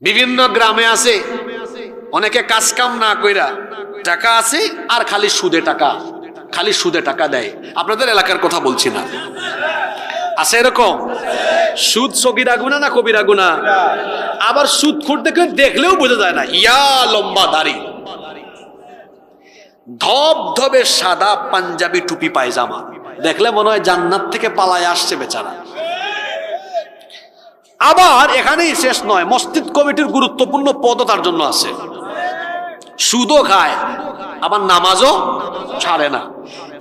বিভিন্ন গ্রামে আছে অনেকে কাজ কাম না কইরা টাকা আছে আর খালি সুদে টাকা দেয়। আপনাদের এলাকার কথা বলছি না, আছে এরকম? সুদ সগীরা গুনাহ না কবিরা গুনাহ? আবার সুদ খুঁড়তে দেখলেও বোঝা যায় না, ইয়া লম্বা দাড়ি, ধবধবে সাদা পাঞ্জাবি টুপি পায়জামা, দেখলে মনে হয় জান্নাত থেকে পালায় আসছে বেচারা। আবার এখানেই শেষ নয়, মসজিদ কমিটির গুরুত্বপূর্ণ পদও তার জন্য আছে, সুদও খায় আবার নামাজও ছাড়ে না।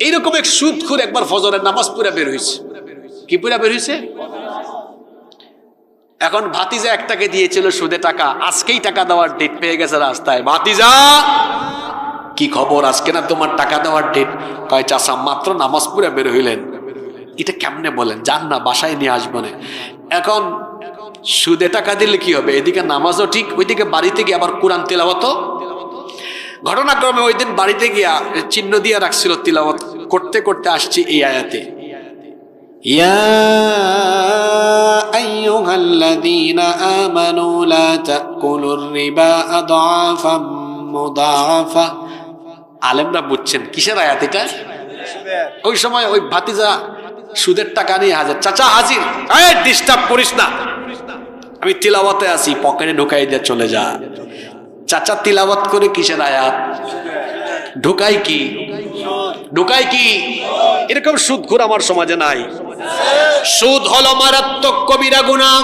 এইরকম এক সুদখোর একবার ফজরের নামাজ পুরা বের হয়েছে। কি পুরা বের হয়েছে? এখন ভাতিজা একটাকে দিয়েছিল সুদে টাকা, আজকেই টাকা দেওয়ার ডেট পেয়ে গেছে রাস্তায়। ভাতিজা কি খবর, আজকে না তোমার টাকা দেওয়ার ডেট? কয় চাচা মাত্র নামাজ পুরা বের হইলেন। এটা কেমনে বলেন, যান না বাসায় নিয়ে আসবেন। এখন সুদে টাকা দিলে কি হবে, এদিকে নামাজও ঠিক, ওইদিকে বাড়িতে গিয়ে আবার কোরআন তিলাওয়াত। ঘটনাক্রমে ওই দিন বাড়িতে গিয়া চিহ্ন দিয়ে রাখছিল, তিলাওয়াত করতে করতে আসছি এই আয়াতে, ইয়া আইয়ুহাল্লাযীনা আমানু লা তাকুলুর রিবা আদআফাম মুদাআফা। আলেমরা বুঝছেন কিসের আয়াত এটা। ওই সময় ওই ভাতিজা সুদের টাকা নিয়ে হাজির, চাচা হাজির, এই ডিস্টার্ব করিস না, আমি তিলাওয়াতে আছি, পকেটে ঢুকাই দিয়ে চলে যা। চাচা তিলাওয়াত করে কিসের আয়াত, ঢুকাই কি? এরকম সুদখোর আমার সমাজে নাই। সুদ হলো মারাত্মক কবিরা গুনাহ।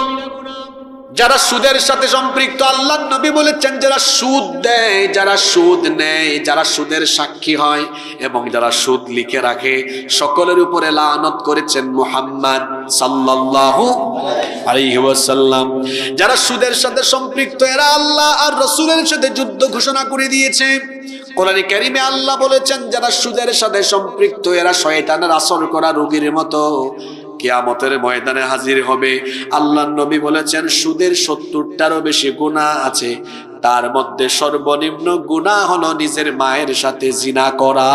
যারা সুদের সাথে সম্পৃক্ত, আল্লাহর নবী বলেছেন যারা সুদ দেয়, যারা সুদ নেয়, যারা সুদের সাক্ষী হয় এবং যারা সুদ লিখে রাখে, সকলের উপরে লানত করেছেন মুহাম্মদ সাল্লাল্লাহু আলাইহি ওয়াসাল্লাম। যারা সুদের সাথে সম্পৃক্ত এরা আল্লাহ আর রাসূলের সাথে যুদ্ধ ঘোষণা করে দিয়েছে। কোরআনে কারীমে আল্লাহ বলেছেন যারা সুদের সাথে সম্পৃক্ত এরা শয়তানের আসর করা রোগীর মতো কিয়ামতের ময়দানে হাজির হবে। আল্লাহর নবী বলেছেন সুদের 70টারও বেশি গুনাহ আছে, তার মধ্যে সর্বনিম্ন গুনাহ হলো নিজের মায়ের সাথে জিনা করা।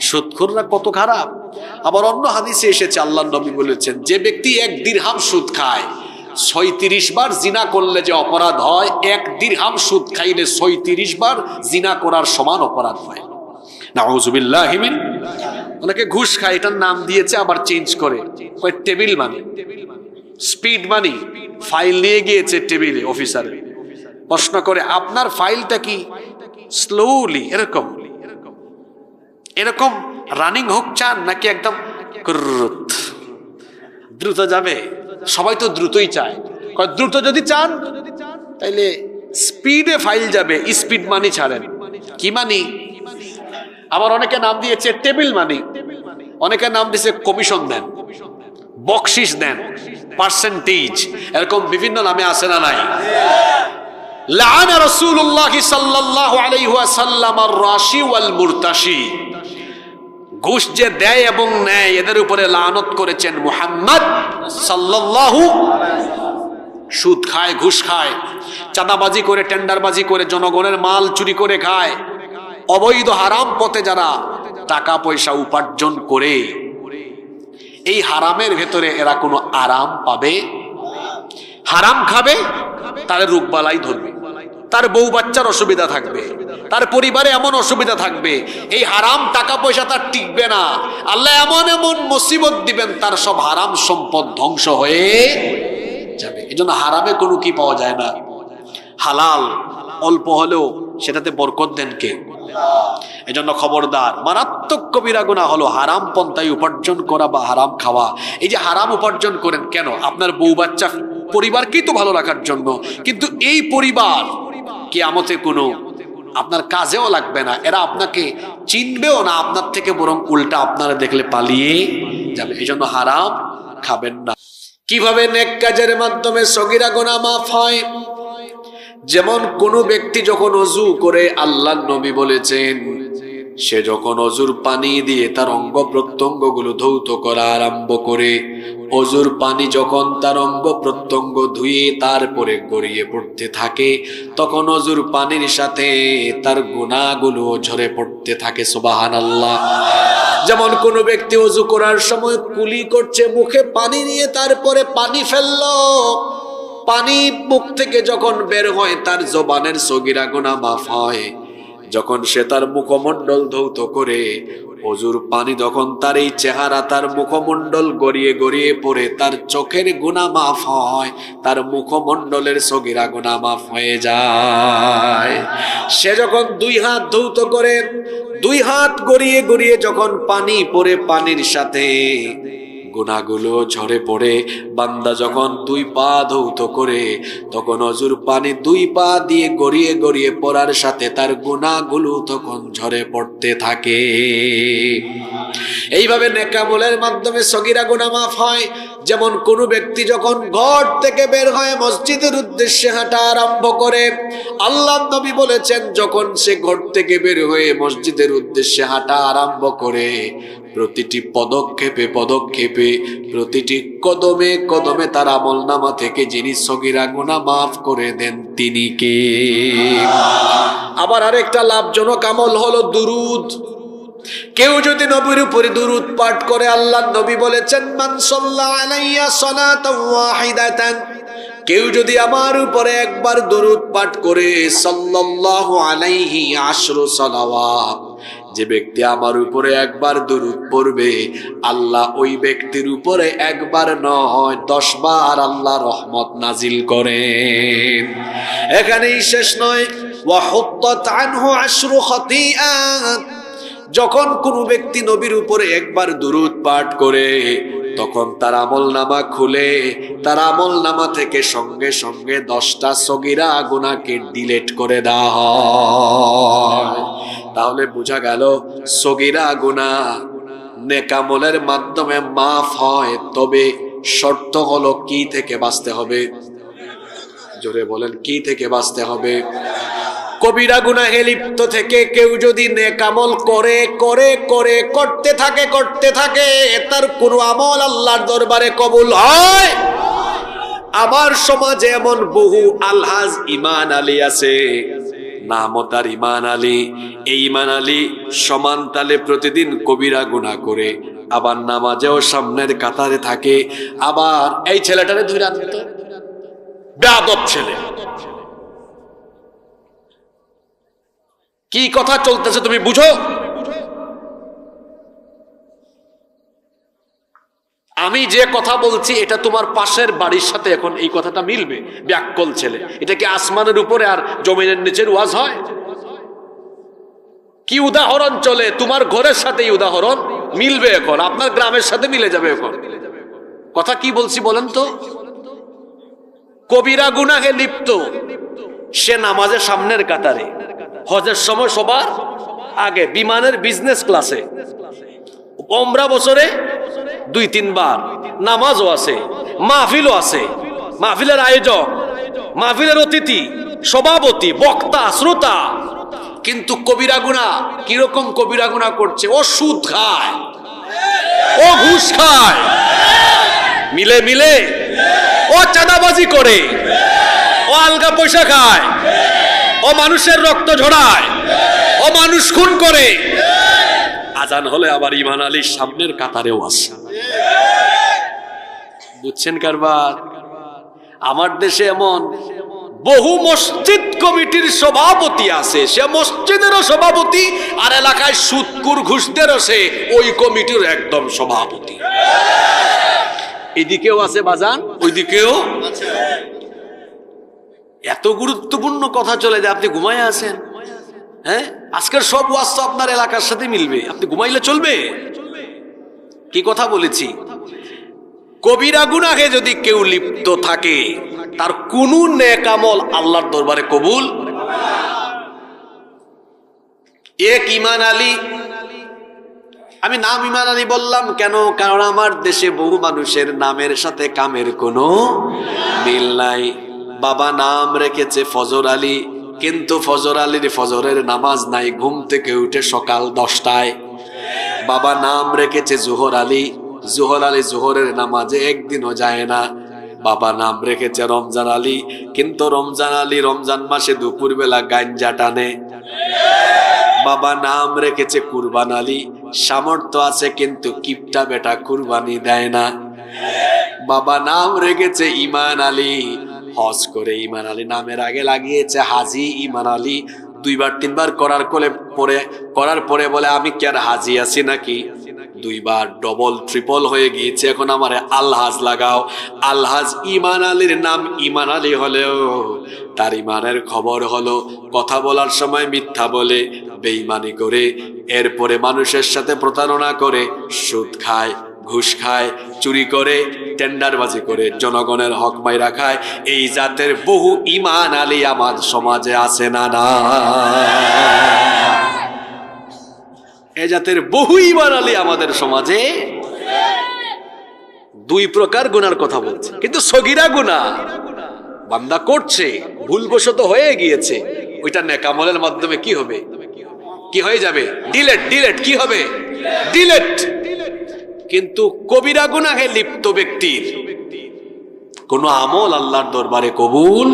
সুদখোররা কত খারাপ। আবার অন্য হাদিসে এসেছে আল্লাহর নবী বলেছেন যে ব্যক্তি 1 দিরহাম সুদ খায়, 36 বার জিনা করলে যে অপরাধ হয়, 1 দিরহাম সুদ খাইলে 36 বার জিনা করার সমান অপরাধ হয়। নাউযুবিল্লাহি মিন। অনেকে ঘুষ খায়, এটার নাম দিয়েছে আবার চেঞ্জ করে, কয় টেবিল মানি, স্পিড মানি। ফাইল নিয়ে গিয়েছে টেবিলে অফিসার, প্রশ্ন করে আপনার ফাইলটা কি স্লোলি এরকম রানিং হোক চান নাকি একদম দ্রুত যাবে? সবাই তো দ্রুতই চায়। কয় দ্রুত যদি চান তাইলে স্পিডে ফাইল যাবে, স্পিড মানি ছাড়েন। কি মানি? আবার অনেকে নাম দিয়েছে টেবিল মানি, অনেকে নাম দিয়েছে কমিশন দেন, বকশিস দেন, পার্সেন্টেজ, এরকম বিভিন্ন নামে আছে না নাই? লাআনা রাসূলুল্লাহ সাল্লাল্লাহু আলাইহি ওয়াসাল্লাম আর-রাশি ওয়াল মুরতাশি। ঘুষ যে দেয় এবং নেয় এদের উপরে লানত করেছেন মুহাম্মদ সাল্লাল্লাহু। সুদ খায়, ঘুষ খায়, চাঁদাবাজি করে, টেন্ডারবাজি করে, জনগণের মাল চুরি করে খায়, অবৈধ হারাম পথে যারা টাকা পয়সা উপার্জন করে, এই হারামের ভেতরে এরা কোনো আরাম পাবে? হারাম খাবে, তার রোগবালাই ধরবে, তার বউ বাচ্চার অসুবিধা থাকবে, তার পরিবারে এমন অসুবিধা থাকবে, এই হারাম টাকা পয়সা তার টিকবে না। আল্লাহ এমন এমন মুসিবত দিবেন, তার সব হারাম সম্পদ ধ্বংস হয়ে যাবে। এজন্য হারামে কোনো কি পাওয়া যায় না। হালাল অল্প হলেও সেটাতে বরকত দেন কে? এজন্য খবরদার, মারাত্মক কবিরা গুনাহ হলো হারাম পন্থায় উপার্জন করা বা হারাম খাওয়া। এই যে হারাম উপার্জন করেন কেন? আপনার বউ বাচ্চা পরিবারকেই তো ভালো রাখার জন্য, কিন্তু এই পরিবার কিয়ামতে কোনো আপনার কাজেও লাগবে না, এরা আপনাকে চিনবেও না, আপনার থেকে বরং উল্টা আপনারা দেখলে পালিয়ে যাবে। এই জন্য হারাম খাবেন না। কিভাবে নেক কাজের মাধ্যমে সগীরা গুনাহ মাফ হয়? যেমন কোন ব্যক্তি যখন ওযু করে, আল্লাহর নবী বলেছেন সে যখন অজুর পানি দিয়ে তার অঙ্গ প্রত্যঙ্গ গুলো ধৌত করা আরম্ভ করে, অজুর পানি যখন তার অঙ্গ প্রত্যঙ্গ ধুয়ে তারপরে গড়িয়ে পড়তে থাকে, তখন অজুর পানির সাথে তার গুনাহগুলো ঝরে পড়তে থাকে। সুবহানাল্লাহ। যেমন কোন ব্যক্তি অজু করার সময় কুলি করছে, মুখে পানি নিয়ে তারপরে পানি ফেললো, পানি মুখ থেকে যখন বের হয় তার জবানের সগীরা গুনাহ মাফ হয়। যখন সে তার মুখমণ্ডল ধৌত করে অজুর পানি যখন তার এই চেহারা তার মুখমণ্ডল গড়িয়ে গড়িয়ে পড়ে তার চোখের গুনাহ মাফ হয়, তার মুখমণ্ডলের সগীরা গুনাহ মাফ হয়ে যায়। সে যখন দুই হাত ধৌত করে, দুই হাত গড়িয়ে গড়িয়ে যখন পানি পড়ে পানির সাথে গুনাহগুলো ঝরে পড়ে, বান্দা যখন দুই পা ধৌত করে তখন অজুর পানি দুই পা দিয়ে গড়িয়ে গড়িয়ে পড়ার সাথে তার গুনাহগুলো তখন ঝরে পড়তে থাকে। এইভাবে নেকামলের মাধ্যমে সগীরা গুনাহ মাফ হয়। যেমন কোন ব্যক্তি যখন ঘর থেকে বের হয়ে মসজিদের উদ্দেশ্যে হাঁটা আরম্ভ করে, আল্লাহর নবী বলেছেন যখন সে ঘর থেকে বের হয়ে মসজিদের উদ্দেশ্যে হাঁটা আরম্ভ করে প্রতিটি পদক্ষেপে পদক্ষেপে প্রতিটি কদমে কদমে তার আমলনামা থেকে যিনি সগীরা গুনাহ মাফ করে দেন তিনি কে? আবার আরেকটা লাভজনক আমল হলো দুরুদ। কেউ যদি নবীর উপরে দুরুদ পাঠ করে, আল্লাহর নবী বলেছেন মান সাল্লা আলাইয়া সালাতান ওয়াহিদাতান, কেউ যদি আমার উপরে একবার দুরুদ পাঠ করে সাল্লাল্লাহু আলাইহি আশরু সালাওয়াত, যে ব্যক্তি আমার উপরে একবার দুরুদ পড়বে আল্লাহ ওই ব্যক্তির উপরে একবার নয় 10 বার আল্লাহ রহমত নাজিল করেন। এখানেই শেষ নয়, ওয়া হুত্তাত আনহু আশরু খাতিআত, যখন কোন ব্যক্তি নবীর উপরে একবার দুরুদ পাঠ করে তখন তার আমলনামা খুলে তার আমলনামা থেকে সঙ্গে সঙ্গে 10টা সগীরা গুনাহকে ডিলিট করে দেওয়া হয়। তাহলে বোঝা গেল সগীরা গুনাহ নেকামলের মাধ্যমে মাফ হয়, তবে শর্ত হলো কি থেকে বাঁচতে হবে? জোরে বলেন, কি থেকে বাঁচতে হবে? কবিরা গুনাহে লিপ্ত থেকে কেউ যদি নেক আমল করে করে করে করতে থাকে তার কোনো আমল আল্লাহর দরবারে কবুল হয়? আমার সমাজে এমন বহু আলহাজ ইমান আলী আছে, নাম তার ইমান আলী। এই ইমান আলী সমান তালে প্রতিদিন কবিরা গুনাহ করে, আবার নামাজেও সামনের কাতারে থাকে। আবার এই ছেলেটারে ধরে আনতো, বেয়াদব ছেলে, কি কথা চলতেছে তুমি বুঝো? আমি যে কথা বলছি এটা তোমার পাশের বাড়ির সাথে এখন এই কথাটা মিলবে। ব্যাককল ছেলে, এটা কি আসমানের উপরে আর জমিনের নিচের ওয়াজ হয়? কি উদাহরণ চলে তোমার ঘরের সাথে, উদাহরণ মিলবে এখন, আপনার গ্রামের সাথে মিলে যাবে এখন। কথা কি বলছি বলেন তো? কবিরা গুনাহে লিপ্ত, সে নামাজের সামনের কাতারে, হজের সময় সবার আগে, বিমানের বিজনেস ক্লাসে, ওমরা বছরে 2-3 বার, নামাজও আছে, মাহফিলও আছে, মাহফিলের আয়োজক, মাহফিলের অতিথি, সভাপতি, বক্তা, শ্রোতা। কিন্তু কবিরা গুনাহ, কিরকম কবিরা গুনাহ করছে? ও সুদ খায়, ও ঘুষ খায়, মিলে মিলে ও চাঁদাবাজি করে, ও আলগা পয়সা খায়, ও মানুষের রক্ত ঝরায়, ও মানুষ খুন করে। আজান হলে আবার ইমান আলীর সামনের কাতারেও আসে। বুঝছেন কারবার? আমার দেশে এমন বহু মসজিদ কমিটির সভাপতি আছে, সে মসজিদেরও সভাপতি, আর এলাকায় সুদকুর ঘুষদেরও সে ওই কমিটির একদম সভাপতি। এদিকেও আছে বাজান, ওইদিকেও। এত গুরুত্বপূর্ণ কথা চলে যায়, আপনি ঘুমায় আছেন। হ্যাঁ, আজকের সব ওয়াজ তো আপনার এলাকার সাথে মিলবে, আপনি ঘুমাইলে চলবে? কি কথা বলেছি? কবিরা গুনাহে যদি কেউ লিপ্ত থাকে তার কোন নেক আমল আল্লাহর দরবারে কবুল। এক ইমান আলী, আমি নাম ইমান আলী বললাম কেন? কারণ আমার দেশে বহু মানুষের নামের সাথে কামের কোনো মিল নাই। বাবা নাম রেখেছে ফজর আলী, কিন্তু ফজর আলীর ফজরের নামাজ নাই, ঘুম থেকে উঠে সকাল 10টায়। বাবা নাম রেখেছে জোহর আলী, জোহর আলী জোহরের নামাজে একদিনও যায় না। বাবা নাম রেখেছে রমজান আলী, কিন্তু রমজান আলী রমজান মাসে দুপুর বেলা গাঞ্জা টানে। বাবা নাম রেখেছে কুরবান আলী, সামর্থ্য আছে কিন্তু কিপটা বেটা কুরবানি দেয় না। বাবা নাম রেখেছে ইমান আলী, হজ করে ইমান আলী নামের আগে লাগিয়েছে হাজি ইমান আলী। 2বার 3বার করার পরে বলে আমি কি আর হাজি আছি নাকি? 2বার ডবল ট্রিপল হয়ে গিয়েছে, এখন আমারে আলহাজ লাগাও। আলহাজ ইমান আলীর নাম ইমান আলী হলেও তার ইমানের খবর হলো কথা বলার সময় মিথ্যা বলে, বেঈমানি করে, এরপরে মানুষের সাথে প্রতারণা করে, সুদ খায়, ঘুষ খায়, চুরি করে, টেন্ডারবাজি করে, জনগণের হক মাইরা খায়। এই জাতের বহু ইমান আলী আমার সমাজে আছে না? না, এই জাতের বহু ইমান আলী আমাদের সমাজে। 2 প্রকার গুনার কথা বলছে, কিন্তু সগীরা গুনাহ বান্দা করছে, ভুলবশত হয়ে গিয়েছে, ওইটা নেক আমলের মাধ্যমে কি হবে? কি হয়ে যাবে? ডিলেট কি হবে? ডিলেট। কিন্তু কবিরা গুনাহে লিপ্ত ব্যক্তির কোন আমল আল্লাহর দরবারে কবুল।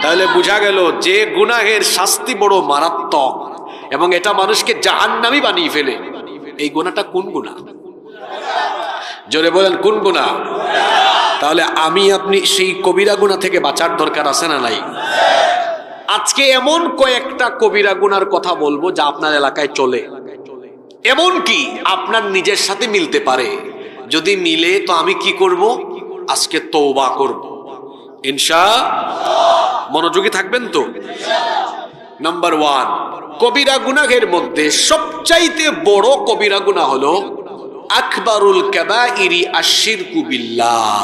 তাহলে বোঝা গেল যে গুনাহের শাস্তি বড় মারাত্মক এবং এটা মানুষকে জাহান্নামী বানিয়ে ফেলে, এই গুনাহটা কোন গুনাহ? জোরে বলেন, কোন গুনাহ? তাহলে আমি আপনি সেই কবিরা গুনাহ থেকে বাঁচার দরকার আছে না নাই? আজকে এমন কয়েকটা কবিরা গুনার কথা বলবো যা আপনার এলাকায় চলে, এমন কি আপনার নিজের সাথে মিলতে পারে। যদি মিলে তো আমি কি করব? আজকে তওবা করব ইনশাআল্লাহ। মনোযোগী থাকবেন তো? নাম্বার 1, কবিরা গুনাহের মধ্যে সবচাইতে বড় কবিরা গুনাহ হলো আকবারুল কাবাইরি আশশিরকু বিল্লাহ।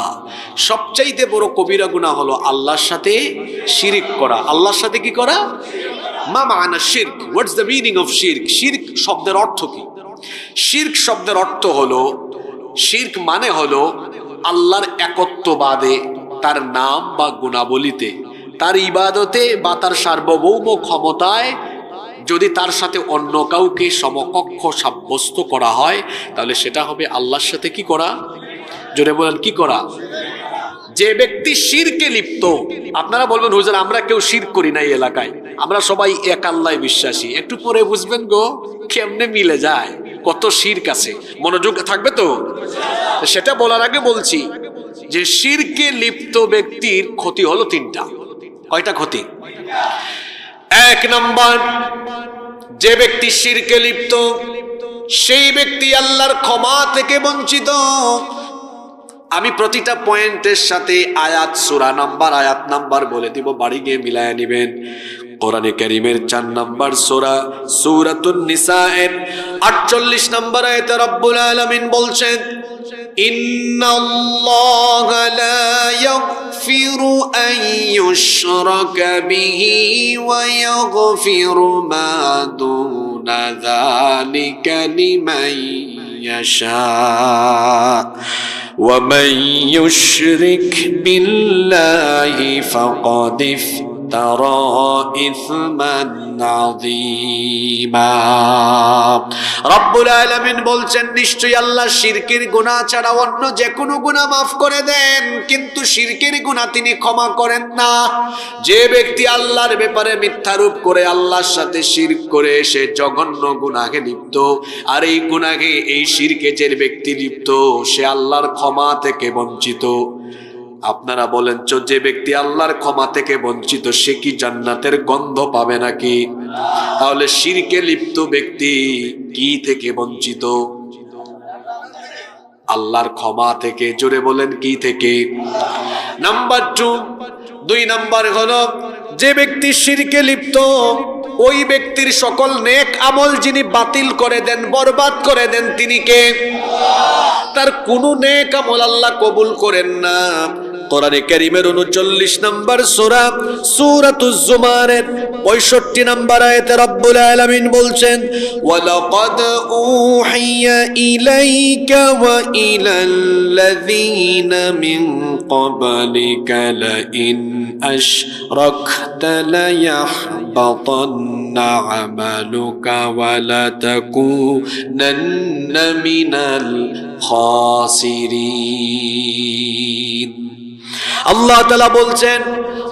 সবচাইতে বড় কবিরা গুনাহ হলো আল্লাহর সাথে শিরক করা। আল্লাহর সাথে কি করা? মা মানা শিরক? হোয়াটস দ্য মিনিং অফ শিরক? শিরক শব্দের অর্থ কি? শিরক শব্দের অর্থ হলো, শিরক মানে হলো আল্লাহর একত্ববাদে, তার নাম বা গুণাবলীতে, তার ইবাদতে বা তার সার্বভৌম ক্ষমতায় যদি তার সাথে অন্য কাউকে সমকক্ষ সাব্যস্ত করা হয়, তাহলে সেটা হবে আল্লাহর সাথে কি করা? জোরে বলেন, কি করা? যে ব্যক্তি শিরকে লিপ্ত, আপনারা বলবেন হুজুর আমরা কেউ শিরক করি না এই এলাকায়, আমরা সবাই এক আল্লাহয় বিশ্বাসী। একটু পরে বুঝবেন গো কেমনে মিলে যায়, কত শিরক আছে। মনোযোগ থাকবে তো? সেটা বলার আগে বলছি যে শিরকে লিপ্ত ব্যক্তির ক্ষতি হলো 3টা। কয়টা ক্ষতি? 1 নম্বর, যে ব্যক্তি শিরকে লিপ্ত সেই ব্যক্তি আল্লাহর ক্ষমা থেকে বঞ্চিত। আমি প্রতিটা পয়েন্টের সাথে আয়াত, সূরা নাম্বার, আয়াত নাম্বার বলে দিব, বাড়ি গিয়ে মিলায় নেবেন। কোরআনে কারীমের 4 নম্বর সূরা সূরাতুন নিসা-এর 48 নম্বর আয়াতে রব্বুল আলামিন বলছেন, ইন্নাল্লাহা লা ইয়াগফিরু আন ইউশরাকা বিহি ওয়া ইয়াগফিরু মা দুনা যালিকা লিমান ইয়াশা ওয়া মান ইউশরিক বিল্লাহি ফাকাদ ইফতারা ইসমান আযীমা। রব্বুল আলামিন বলছেন, নিশ্চয়ই আল্লাহ শিরকের গুনাহ ছাড়া অন্য যে কোনো গুনাহ মাফ করে দেন, কিন্তু শিরকের গুনাহ তিনি ক্ষমা করেন না। যে ব্যক্তি আল্লাহর ব্যাপারে মিথ্যারোপ করে, আল্লাহর সাথে শিরক করে, সে জঘন্য গুনাহে লিপ্ত। আর এই গুনাহে, এই শিরকে যে ব্যক্তি লিপ্ত, সে আল্লাহর ক্ষমা থেকে বঞ্চিত। আপনারা বলেন তো, যে ব্যক্তি আল্লাহর ক্ষমা থেকে বঞ্চিত সে কি জান্নাতের গন্ধ পাবে নাকি? তাহলে শিরকে লিপ্ত ব্যক্তি কি থেকে বঞ্চিত? আল্লাহর ক্ষমা থেকে। জোরে বলেন, কি থেকে? নাম্বার 2 নম্বর হলো, যে ব্যক্তি শিরকে লিপ্ত ওই ব্যক্তির সকল নেক আমল যিনি বাতিল করে দেন, বরবাদ করে দেন, তিনি কে? তার কোন নেক আমল আল্লাহ কবুল করেন না। কোরআনে কারীমের 39 নম্বর সূরা সূরাতুজ জুমারের 65 নম্বর আয়াতে রব্বুল আলামিন বলছেন, ওয়ালাকাদ উহিয়া ইলাইকা ওয়া ইলাল্লাযীনা মিন ক্বাবলিকা লাইন আশরাকতা লায়াহবাতান্না আমালুকা ওয়া লাতাকুনান্না মিনাল খাসিরিন। আল্লাহ তাআলা বলছেন,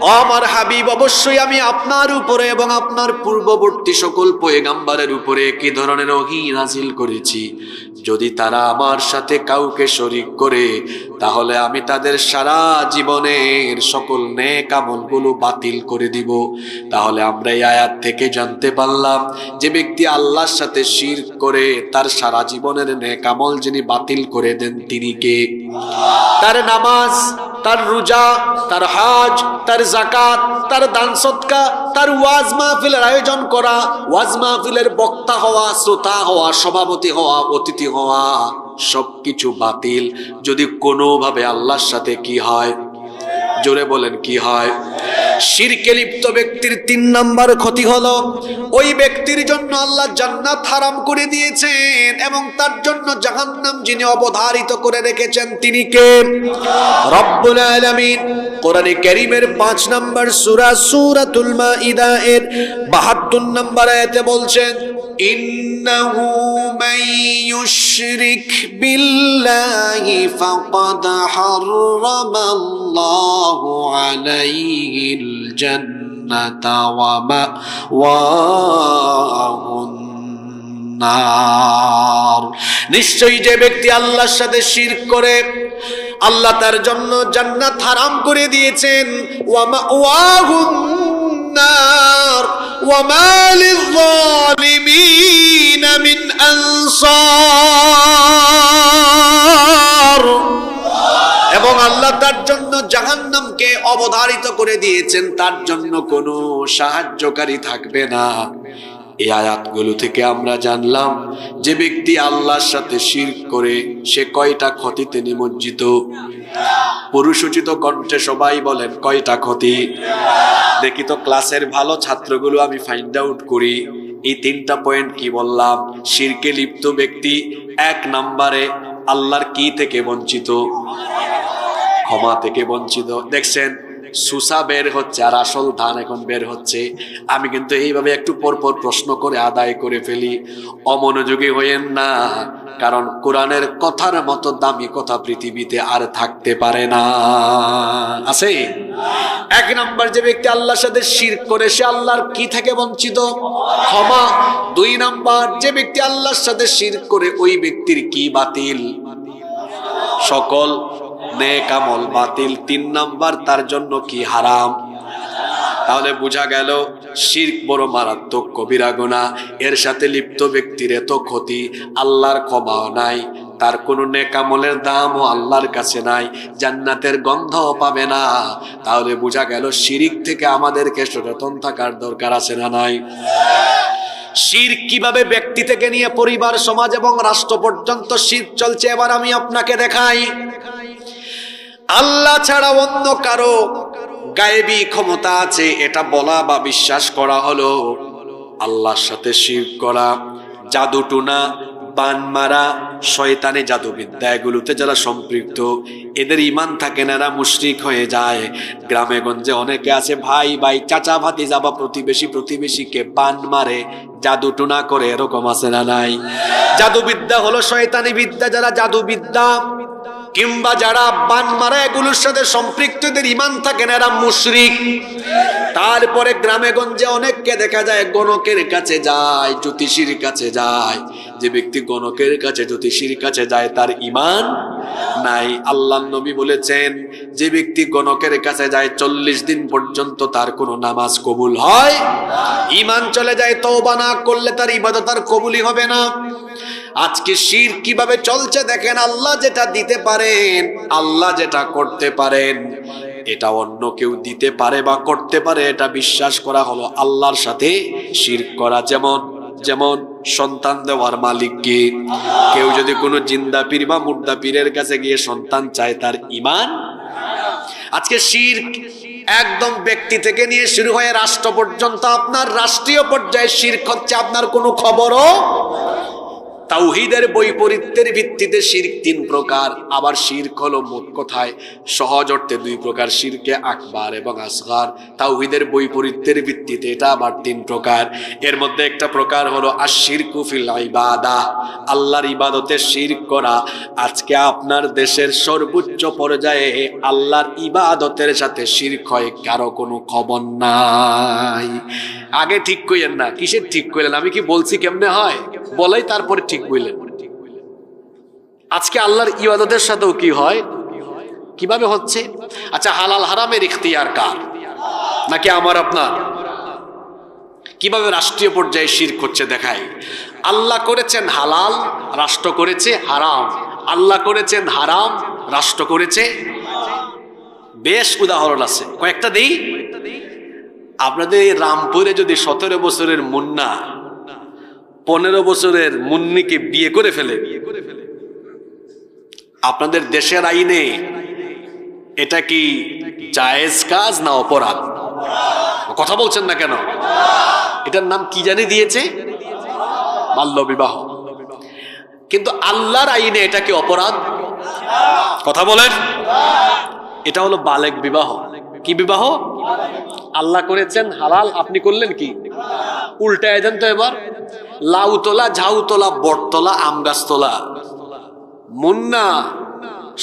ও আমার হাবিব, অবশ্যই আমি আপনার উপরে এবং আপনার পূর্ববর্তী সকল পয়গম্বরের উপরে একই ধরনের ওহী নাযিল করেছি। যদি তারা আমার সাথে কাউকে শরীক করে তাহলে আমি তাদের সারা জীবনের সকল নেক আমলগুলো বাতিল করে দিব। তাহলে আমরা এই আয়াত থেকে জানতে পারলাম যে ব্যক্তি আল্লাহর সাথে শিরক করে তার সারা জীবনের নেক আমল যিনি বাতিল করে দেন তিনি কে? তার নামাজ, তার রোজা, তার হজ, তার যাকাত, তার দান সদকা, তার ওয়াজ মাহফিলের আয়োজন করা, ওয়াজ মাহফিলের বক্তা হওয়া, শ্রোতা হওয়া, সভাপতি হওয়া, অতিথি হওয়া, সবকিছু বাতিল যদি কোনোভাবে আল্লাহর সাথে কি হয়? জোরে বলেন কি হয়? শিরকে লিপ্ত ব্যক্তির 3 নাম্বার ক্ষতি হলো ওই ব্যক্তির জন্য আল্লাহ জান্নাত হারাম করে দিয়েছেন এবং তার জন্য জাহান্নাম যিনি অবধারিত করে রেখেছেন তিনি কে? রব্বুল আলামিন কোরআনে কারীমের 5 নাম্বার সূরা সূরাতুল মাইদা এর 72 নাম্বার আয়াতে বলছেন, ইন্নাহু মান ইউশরিক বিল্লাহি ফাকাদ হারামাল্লাহু আলাইহিল জান্নাতা ওয়া মাওয়াহুন নার। নিশ্চয়ই যে ব্যক্তি আল্লাহর সাথে শিরক করে আল্লাহ তার জন্য জান্নাত হারাম করে দিয়েছেন। ওয়া মাওয়াহুন নার ওয়া মা লিয-যালিমিন মিন আনসার। এবং আল্লাহ তার জন্য জাহান্নামকে অবধারিত করে দিয়েছেন, তার জন্য কোনো সাহায্যকারী থাকবে না। এই আয়াতগুলো থেকে আমরা জানলাম যে ব্যক্তি আল্লাহর সাথে শিরক করে সে কয়টা ক্ষতিতে নিমজ্জিত। পুরুষোচিত কণ্ঠে সবাই বলেন কয়টা ক্ষতি? দেখি তো ক্লাসের ভালো ছাত্রগুলো আমি ফাইন্ড আউট করি। এই 3টা পয়েন্ট কি বললাম? শিরকে লিপ্ত ব্যক্তি 1 নম্বরে আল্লাহর কি থেকে বঞ্চিত? ক্ষমা থেকে বঞ্চিত। দেখছেন সুসা বের হচ্ছে আর আসল ধান এখন বের হচ্ছে। আমি কিন্তু এইভাবে একটু পর পর প্রশ্ন করে আদায় করে ফেলি, অমনোযোগী হইেন না, কারণ কোরআনের কথার মতো দামি কথা পৃথিবীতে আর থাকতে পারে না। আছে 1 নাম্বার, যে ব্যক্তি আল্লাহর সাথে শিরক করে সে আল্লাহর কি থেকে বঞ্চিত? ক্ষমা। 2 নাম্বার, যে ব্যক্তি আল্লাহর সাথে শিরক করে ওই ব্যক্তির কি বাতিল? সকল নেক আমল বাতিল। 3 নাম্বার, তার জন্য কি হারাম। তাহলে বোঝা গেল শিরক বড় মারাত্মক কবিরা গুনাহ। এর সাথে লিপ্ত ব্যক্তির এত ক্ষতি, আল্লাহর ক্ষমাও নাই, তার কোনো নেক আমলের দামও আল্লাহর কাছে নাই, জান্নাতের গন্ধও পাবে না। তাহলে বোঝা গেল শিরক থেকে আমাদেরকে সচেতন থাকার দরকার আছে না নাই? শিরক কিভাবে ব্যক্তি থেকে নিয়ে পরিবার, সমাজ এবং রাষ্ট্র পর্যন্ত শিরক চলছে এবার আমি আপনাকে দেখাই। আল্লাহ ছাড়া অন্য কারো গায়েবী ক্ষমতা আছে এটা বলা বা বিশ্বাস করা হলো আল্লাহর সাথে শিরক করা। জাদু টুনা, বান মারা, শয়তানি জাদুবিদ্যা এগুলোতে যারা সম্পৃক্ত এদের ঈমান থাকে না, এরা মুশরিক হয়ে যায়। গ্রামে গঞ্জে অনেকে আছে ভাই ভাই, চাচা ভাতিজা বা প্রতিবেশী প্রতিবেশীকে বান মারে, জাদু টুনা করে, এরকম আছে না নাই? জাদুবিদ্যা হলো শয়তানি বিদ্যা। যারা জাদুবিদ্যা কিংবা যারা বান মারা এগুলোর সাথে সম্পৃক্তদের ঈমান থাকে না, এরা মুশরিক। তারপরে গ্রামে গঞ্জে অনেককে দেখা যায় গণকের কাছে যায়, জ্যোতিষীর কাছে যায়। যে ব্যক্তি গণকের কাছে জ্যোতিষীর কাছে যায় তার ঈমান নাই। আল্লাহর নবী বলেছেন যে ব্যক্তি গণকের কাছে যায় 40 দিন পর্যন্ত তার কোনো নামাজ কবুল হয়, ঈমান চলে যায়, তওবা না করলে তার ইবাদত আর কবুলই হবে না। আজকে শিরক কিভাবে চলছে দেখেন। আল্লাহ যেটা দিতে পারেন, আল্লাহ যেটা করতে পারেন, এটা অন্য কেউ দিতে পারে বা করতে পারে এটা বিশ্বাস করা হলো আল্লাহর সাথে শিরক করা। যেমন যেমন সন্তান দেওয়ার মালিক কে? কেউ যদি কোনো জিন্দা পীর বা মুর্দা পীরের কাছে গিয়ে সন্তান চায় তার ঈমান। আজকে শিরক একদম ব্যক্তি থেকে নিয়ে শুরু হয়ে রাষ্ট্র পর্যন্ত, আপনার রাষ্ট্রীয় পর্যায়ে শিরক হচ্ছে আপনার কোনো খবরও। তাওহীদের বৈপরীত্যের ভিত্তিতে শিরক 3 প্রকার। আবার শিরক হলো মোট কথায় সহজ অর্থে 2 প্রকার, শিরকে আকবার এবং আসগার। তাওহীদের বৈপরীত্যের ভিত্তিতে এটা আবার 3 প্রকার। এর মধ্যে একটা প্রকার হলো আশ-শিরকু ফিল ইবাদা, আল্লাহর ইবাদতে শিরক করা। আজকে আপনার দেশের সর্বোচ্চ পর্যায়ে আল্লাহর ইবাদতের সাথে শিরক হয়, কারো কোনো খবর নাই। আগে ঠিক কইলেন না, কিসের ঠিক কইলেন? আমি কি বলছি কেমনে হয় বলাই তারপরে ঠিক বললেন। আজকে আল্লাহর ইবাদতের সাথেও কি হয়? কিভাবে হচ্ছে? আচ্ছা, হালাল হারামের ইখতিয়ার কার? নাকি আমার আপনার? কিভাবে রাষ্ট্রীয় পর্যায়ে শিরক হচ্ছে দেখাই। আল্লাহ করেছেন হালাল, রাষ্ট্র করেছে হারাম। আল্লাহ করেছেন হারাম, রাষ্ট্র করেছে। বেশ উদাহরণ আছে, কয়েকটা দেই। আপনাদের এই রামপুরে যদি 17 বছরের মুন্না 15 বছরের মুন্নিকে বিয়ে করে ফেলে, আপনাদের দেশের আইনে এটা কি জায়েজ কাজ না অপরাধ? কথা বলছেন না কেন? এটার নাম কি জানি দিয়েছে? বাল্য বিবাহ। কিন্তু আল্লাহর আইনে এটা কি অপরাধ? কথা বলেন। এটা হলো বালেগ বিবাহ। কি বিবাহ? আল্লাহ করেছেন হালাল, আপনি করলেন কি? উল্টায় দেন তো এবার। লাউ তোলা, ঝাউ তোলা, বটতলা, আম গাছ তোলা। মুন্না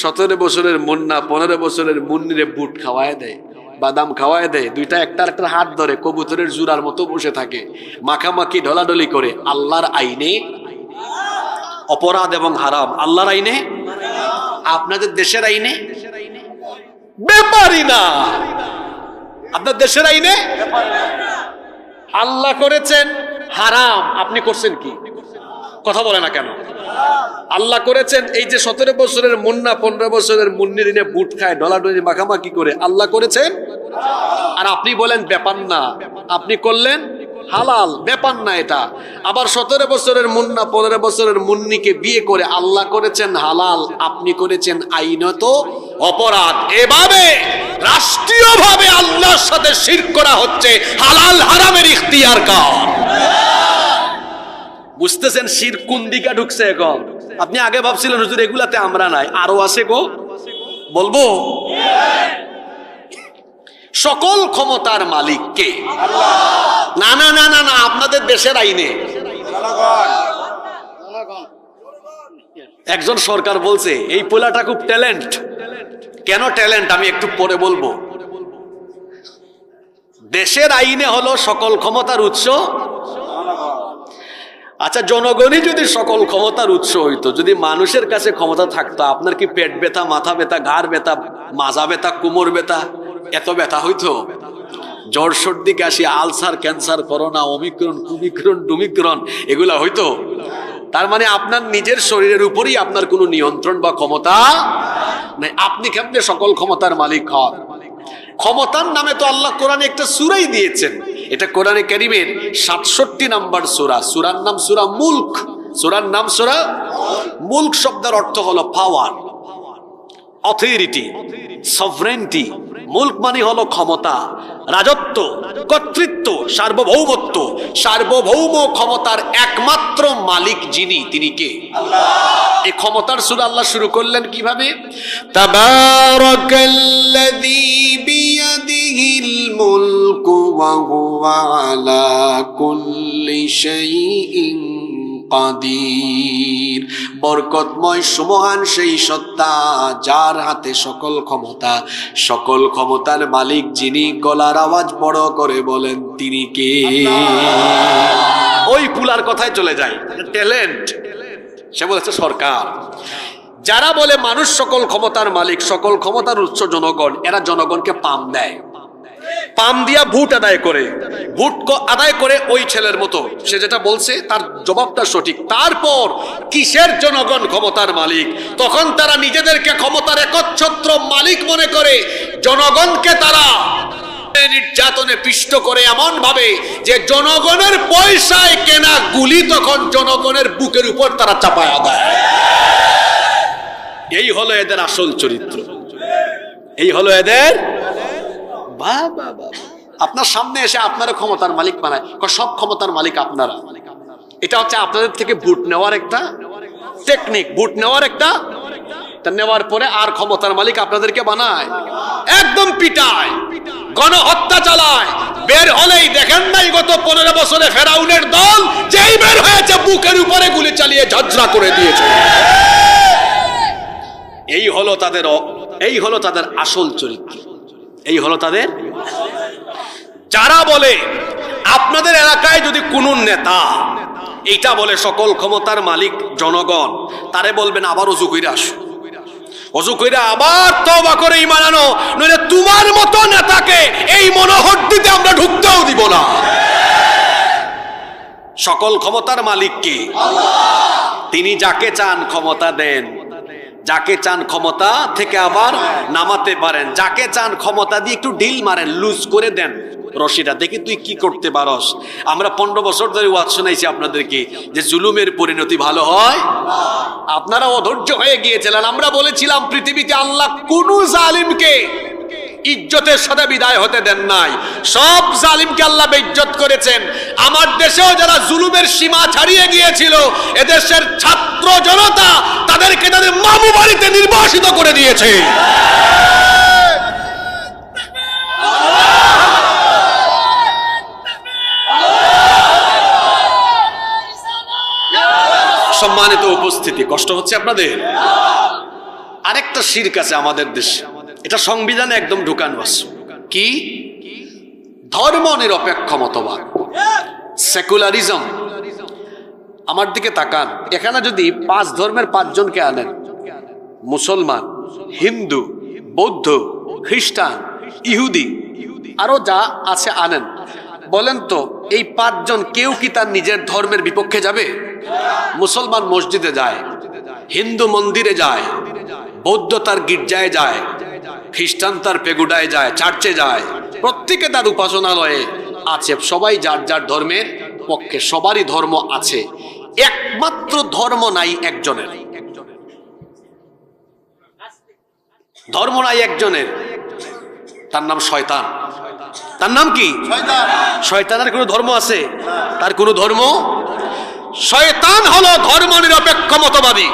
17 বছরের মুন্না 15 বছরের মুন্নিরে বুট খাওয়ায় দেয়, বাদাম খাওয়ায় দেয়, দুইটা একটা একটা হাত ধরে কবুতরের জুরার মতো বসে থাকে, মাখামাখি ঢলাঢলি করে। আল্লাহর আইনে অপরাধ এবং হারাম। আল্লাহর আইনে, আপনাদের দেশের আইনে ব্যাপারই না। আপনার দেশের আইনে আল্লাহ করেছেন হারাম, আপনি করছেন কি? কথা বলে না কেন? আল্লাহ করেছেন এই যে 17 বছরের মুন্না 15 বছরের মুন্নির দিনে বুট খায়, ডলাডলি মাখামাখি করে, আল্লাহ করেছেন। আর আপনি বলেন ব্যাপার না, আপনি করলেন হালাল, ব্যাপার না এটা। আবার 17 বছরের মুন্না 15 বছরের মুন্নিকে বিয়ে করে আল্লাহ করেছেন হালাল, আপনি করেছেন আইনত অপরাধ। এভাবে রাষ্ট্রীয়ভাবে আল্লাহর সাথে শিরক করা হচ্ছে। হালাল হারামের ইখতিয়ার কার? বুঝতেছেন শিরক কোন দিকে ঢুকছে এখন? আপনি আগে ভাবছিলেন হুজুর এগুলাতে আমরা নাই, আরো আছে গো। বলবো সকল ক্ষমতার মালিক কে? না না না না না, আপনাদের দেশের আইনে একজন সরকার বলছে এই পোলাটা খুব ট্যালেন্ট। কেন ট্যালেন্ট আমি একটু পরে বলবো। দেশের আইনে হলো সকল ক্ষমতার উৎস। আচ্ছা, জনগণই যদি সকল ক্ষমতার উৎস হইতো, যদি মানুষের কাছে ক্ষমতা থাকতো, আপনার কি পেট ব্যথা, মাথা ব্যথা, ঘাড় ব্যথা, মাজা ব্যথা, কোমর ব্যথা, এত ব্যথা হইতো? জ্বর, সর্দি, কাশি, আলসার, ক্যান্সার, করোনা, ওমিক্রন, কুমিক্রন, ডুমিক্রন, এগুলা হইতো? তার মানে আপনার নিজের শরীরের উপরই আপনার কোনো নিয়ন্ত্রণ বা ক্ষমতা নাই। আপনি কেমনে সকল ক্ষমতার মালিক হন? ক্ষমতার নামে তো আল্লাহ কোরআনে একটা সূরাই দিয়েছেন। এটা কোরআনে কারীমের 67 নম্বর সূরা। সূরার নাম সূরা মুলক। সূরার নাম সূরা মুলক। শব্দের অর্থ হলো পাওয়ার, অথরিটি, সভরেন্টি। মুলক মানে হলো ক্ষমতা, রাজত্ব, কর্তৃত্ব, সার্বভৌমত্ব। সার্বভৌম ক্ষমতার একমাত্র মালিক যিনি, তিনি কে? আল্লাহ। এই ক্ষমতার সূরা আল্লাহ শুরু করলেন কিভাবে? তাবারাকাল্লাযী বিয়াদিহিল মুলকু ওয়া হুয়া আলা কুল্লি শাইইন কাদির। বরকতময় সুমহান সেই সত্তা যার হাতে সকল ক্ষমতা। সকল ক্ষমতার মালিক যিনি, গলার আওয়াজ বড় করে বলেন তিনি কে? ওই পুলার কথায় চলে যায়, ট্যালেন্ট। সে বলেছে সরকার। যারা বলে মানুষ সকল ক্ষমতার মালিক, সকল ক্ষমতার উৎস জনগণ, এরা জনগণকে পাম দেয়। পাম দিয়া ভোট আদায় করে। ভোট আদায় করে ওই ছেলের মতো, সে যেটা বলছে তার জবাবটা সঠিক। তারপর কিসের জনগণ ক্ষমতার মালিক? তখন তারা নিজেদেরকে ক্ষমতার একচ্ছত্র মালিক মনে করে। জনগণকে তারা নির্যাতনে পিষ্ট করে এমন ভাবে যে জনগণের পয়সায় কেনা গুলি তখন জনগণের বুকের উপর তারা চাপায়া দেয়। এই হলো এদের আসল চরিত্র। এই হলো এদের। আপনার সামনে এসে আপনারা ক্ষমতার মালিক বানায়, সব ক্ষমতার মালিক আপনারা। এটা হচ্ছে আপনাদের থেকে ভোট নেওয়ার একটা টেকনিক, ভোট নেওয়ার একটা, নেওয়ার পরে আর ক্ষমতার মালিক আপনাদেরকে বানায়, একদম পিটায়, গণহত্যা চালায়। বের হলেই দেখেন নাই গত 15 বছরে ফেরাউনের দল যেই বের হয়েছে বুকের উপরে গুলি চালিয়ে ঝাঁঝরা করে দিয়েছে। এই হলো তাদের আসল চরিত্র। এই হলো তাদের। যারা বলে আপনাদের এলাকায় যদি কোন নেতা এইটা বলে সকল ক্ষমতার মালিক জনগণ, তারে বলবেন আবার ওযু কইরা আসো। ওযু কইরা আবার তওবা করে ঈমান আনো, নইলে তোমার মতো নেতাকে এই মনোহরদিতে আমরা ঢুকতেও দিব না। সকল ক্ষমতার মালিক কে? আল্লাহ। তিনি যাকে চান ক্ষমতা দেন, যাকে চান ক্ষমতা থেকে আবার নামাতে পারেন, যাকে চান ক্ষমতা দিয়ে একটু ঢিল মারেন, লুজ করে দেন রশিটা, দেখি তুই কি করতে পারস। আমরা 15 বছর ধরে ওয়াজ শোনাইছি আপনাদেরকে যে জুলুমের পরিণতি ভালো হয়। আপনারা অধৈর্য হয়ে গিয়েছিলেন। আমরা বলেছিলাম পৃথিবীতে আল্লাহ কোন জালিমকে ইজ্জতের সাথে বিদায় হতে দেন নাই, সব জালিমকে আল্লাহ বেইজ্জত করেছেন। আমার দেশেও যারা জুলুমের সীমা ছাড়িয়ে গিয়েছিল, এদেশের ছাত্র জনতা তাদেরকে তাদের মামু বাড়িতে নির্বাসিত করে দিয়েছে। সম্মানিত উপস্থিতি, কষ্ট হচ্ছে আপনাদের? আরেকটা শিরক আছে আমাদের দেশে, এটা সংবিধানে একদম ঢুকানো আছে। কি? ধর্ম নিরপেক্ষ মতবাদ, সেকুলারিজম। আমার দিকে তাকান, এখানে যদি 5 ধর্মের 5 জনকে আনেন, মুসলমান, হিন্দু, বৌদ্ধ, খ্রিস্টান, ইহুদি, আরো যা আছে আনেন, বলেন তো এই 5 জন কেউ কি তার নিজের ধর্মের বিপক্ষে যাবে? মুসলমান মসজিদে যায়, হিন্দু মন্দিরে যায়, বৌদ্ধ তার গির্জায় যায়, খ্রিস্টান তার পেগুডায় যায়, চার্চে যায়, প্রত্যেকে তার উপাসনালয়ে আছে, সবাই যার যার ধর্মের পক্ষে, সবারই ধর্ম আছে। একমাত্র ধর্ম নাই একজনের, ধর্ম নাই একজনের, তার নাম শয়তান। তার নাম কি? শয়তানের কোনো ধর্ম আছে? তার কোনো ধর্ম? শয়তান হলো ধর্ম নিরপেক্ষ মতবাদী।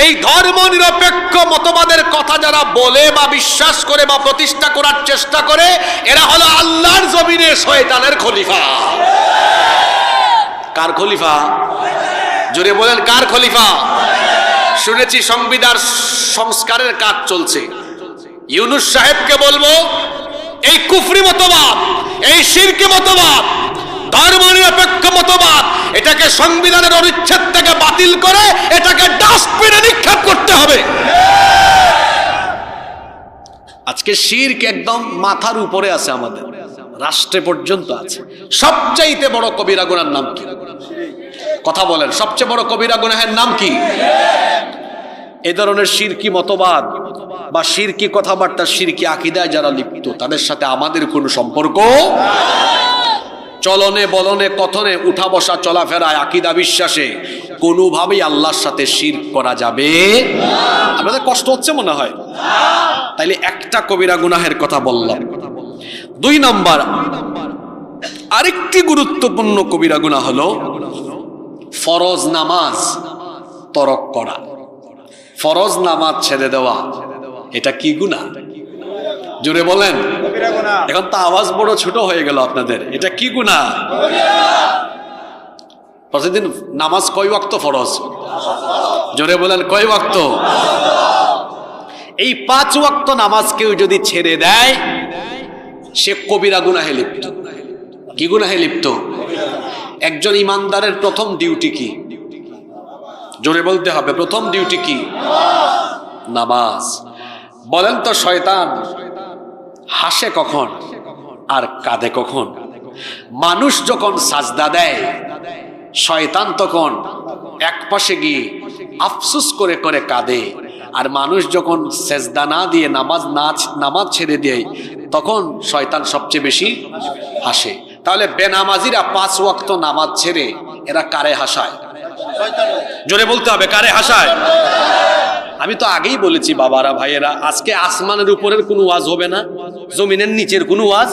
এই ধর্ম নিরপেক্ষ মতবাদের কথা যারা বলে বা বিশ্বাস করে বা প্রতিষ্ঠা করার চেষ্টা করে, এরা হলো আল্লাহর জমিনে শয়তানের খলিফা। কার খলিফা? জোরে বলেন, কার খলিফা? শুনেছি সংবিধান সংস্কারের কাজ চলছে। ইউনূস সাহেবকে বলবো, এই কুফরি মতবাদ, এই শিরকি মতবাদ, ধর্ম নিরপেক্ষ মতবাদ, এটাকে সংবিধানের অনুচ্ছেদ থেকে বাতিল করে এটাকে ডাস্টবিনে নিক্ষেপ করতে হবে। আজকে শিরক একদম মাথার উপরে আছে, আমাদের রাষ্ট্রে পর্যন্ত আছে। সবচাইতে বড় কবিরা গুনাহের নাম কি? কথা বলেন, সবচেয়ে বড় কবিরা গুনাহের নাম কি? এই ধরনের শিরকি মতবাদ বা শিরকি কথাবার্তা, শিরকি আকীদায় যারা লিপ্ত, তাদের সাথে আমাদের কোনো সম্পর্ক, চলনে বলনে কথনে উঠা বসা চলাফেরায় আকীদা বিশ্বাসে কোনোভাবেই আল্লাহর সাথে শিরক করা যাবে না। আপনাদের কষ্ট হচ্ছে মনে হয়? তাইলে একটা কবিরা গুনাহের কথা বললাম। 2 নম্বর আরেকটি গুরুত্বপূর্ণ কবিরা গুনাহ হলো ফরজ নামাজ তরক করা, ফরজ নামাজ ছেড়ে দেওয়া। এটা কি গুনাহ? জোরে বলেন। এখন তো আওয়াজ বড় ছোট হয়ে গেল আপনাদের। এটা কি গুনাহ? প্রতিদিন নামাজ কয় ওয়াক্ত ফরজ? জোরে বলেন, কয় ওয়াক্ত? এই 5 ওয়াক্ত নামাজ কেউ যদি ছেড়ে দেয়, সে কবিরা গুনাহে লিপ্ত। কি গুনাহে লিপ্ত? একজন ইমানদারের প্রথম ডিউটি কি? জোরে বলতে হবে, প্রথম ডিউটি কি? নামাজ। বলেন তো শয়তান হাসে কখন আর কাঁদে কখন? মানুষ যখন সাজদা দেয়, শয়তান তখন এক পাশে গিয়ে আফসোস করে করে কাঁদে, আর মানুষ যখন সেজদা না দিয়ে নামাজ ছেড়ে দেয়, তখন শয়তান সবচেয়ে বেশি হাসে। তাহলে বেনামাজিরা 5 ওয়াক্ত নামাজ ছেড়ে এরা কারে হাসায়? জোরে বলতে হবে, কারে হাসায়? আমি তো আগেই বলেছি বাবারা, ভাইয়েরা, আজকে আসমানের উপরের কোনো ওয়াজ হবে না, জমিনের নিচের কোনো ওয়াজ,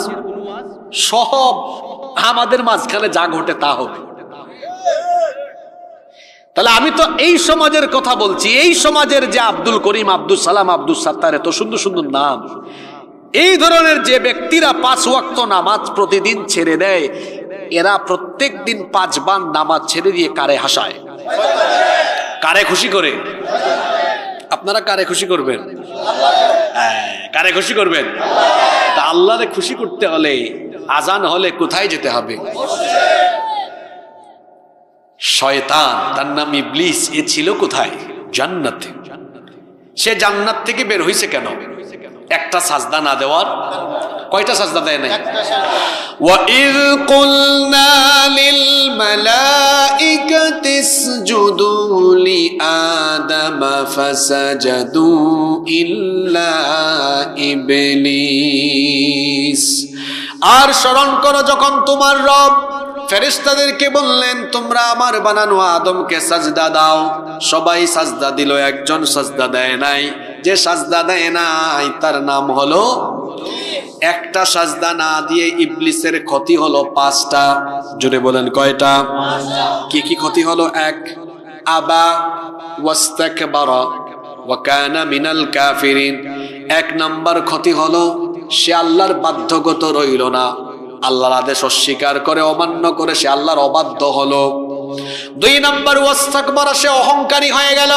সব আমাদের মাঝখানে যা ঘটে তা হবে। তাহলে আমি তো এই সমাজের কথা বলছি, এই সমাজের যে আব্দুল করিম, আব্দুল সালাম, আব্দুল সাত্তার, এত সুন্দর সুন্দর নাম, এই ধরনের যে ব্যক্তিরা 5 ওয়াক্ত নামাজ প্রতিদিন ছেড়ে দেয়, এরা প্রত্যেক দিন 5 বার নামাজ ছেড়ে দিয়ে কারে হাসায়? কারে খুশি করে? আপনারা কারে খুশি করবেন? কারে খুশি করবেন? তা আল্লাহরে খুশি করতে হলে আজান হলে কোথায় যেতে হবে? শয়তান, তার নাম ইবলিস, এ ছিল কোথায়? জান্নাতে। সে জান্নাত থেকে বের হইছে কেন? একটা সাজদা না দেওয়ার। কয়টা সাজদা দেয় নাই? وَإِذْ قُلْنَا لِلْمَلَائِكَةِ اسْجُدُوا لِآدَمَ فَسَجَدُوا إِلَّا إِبْلِيسَ। আর স্মরণ করো যখন তোমার রব ফেরেশতাদেরকে বললেন তোমরা আমার বানানো আদমকে সাজদা দাও, সবাই সাজদা দিল, একজন সাজদা দেয় নাই। যে সাজদা দেয় নাই তার নাম হলো, একটা সাজদা না দিয়ে ইবলিসের ক্ষতি হলো 5টা। জোরে বলেন কয়টা? কি কি ক্ষতি হলো? 1, আবা ওয়াস্তাকবারা ওয়া কানা মিনাল কাফিরিন। 1 নাম্বার ক্ষতি হলো সে আল্লাহর বাধ্যগত রইল না, আল্লাহর আদেশ অস্বীকার করে অমান্য করে সে আল্লাহর অবাধ্য হলো। 2 নাম্বার ওয়াস্তাকবারা, সে অহংকারী হয়ে গেল।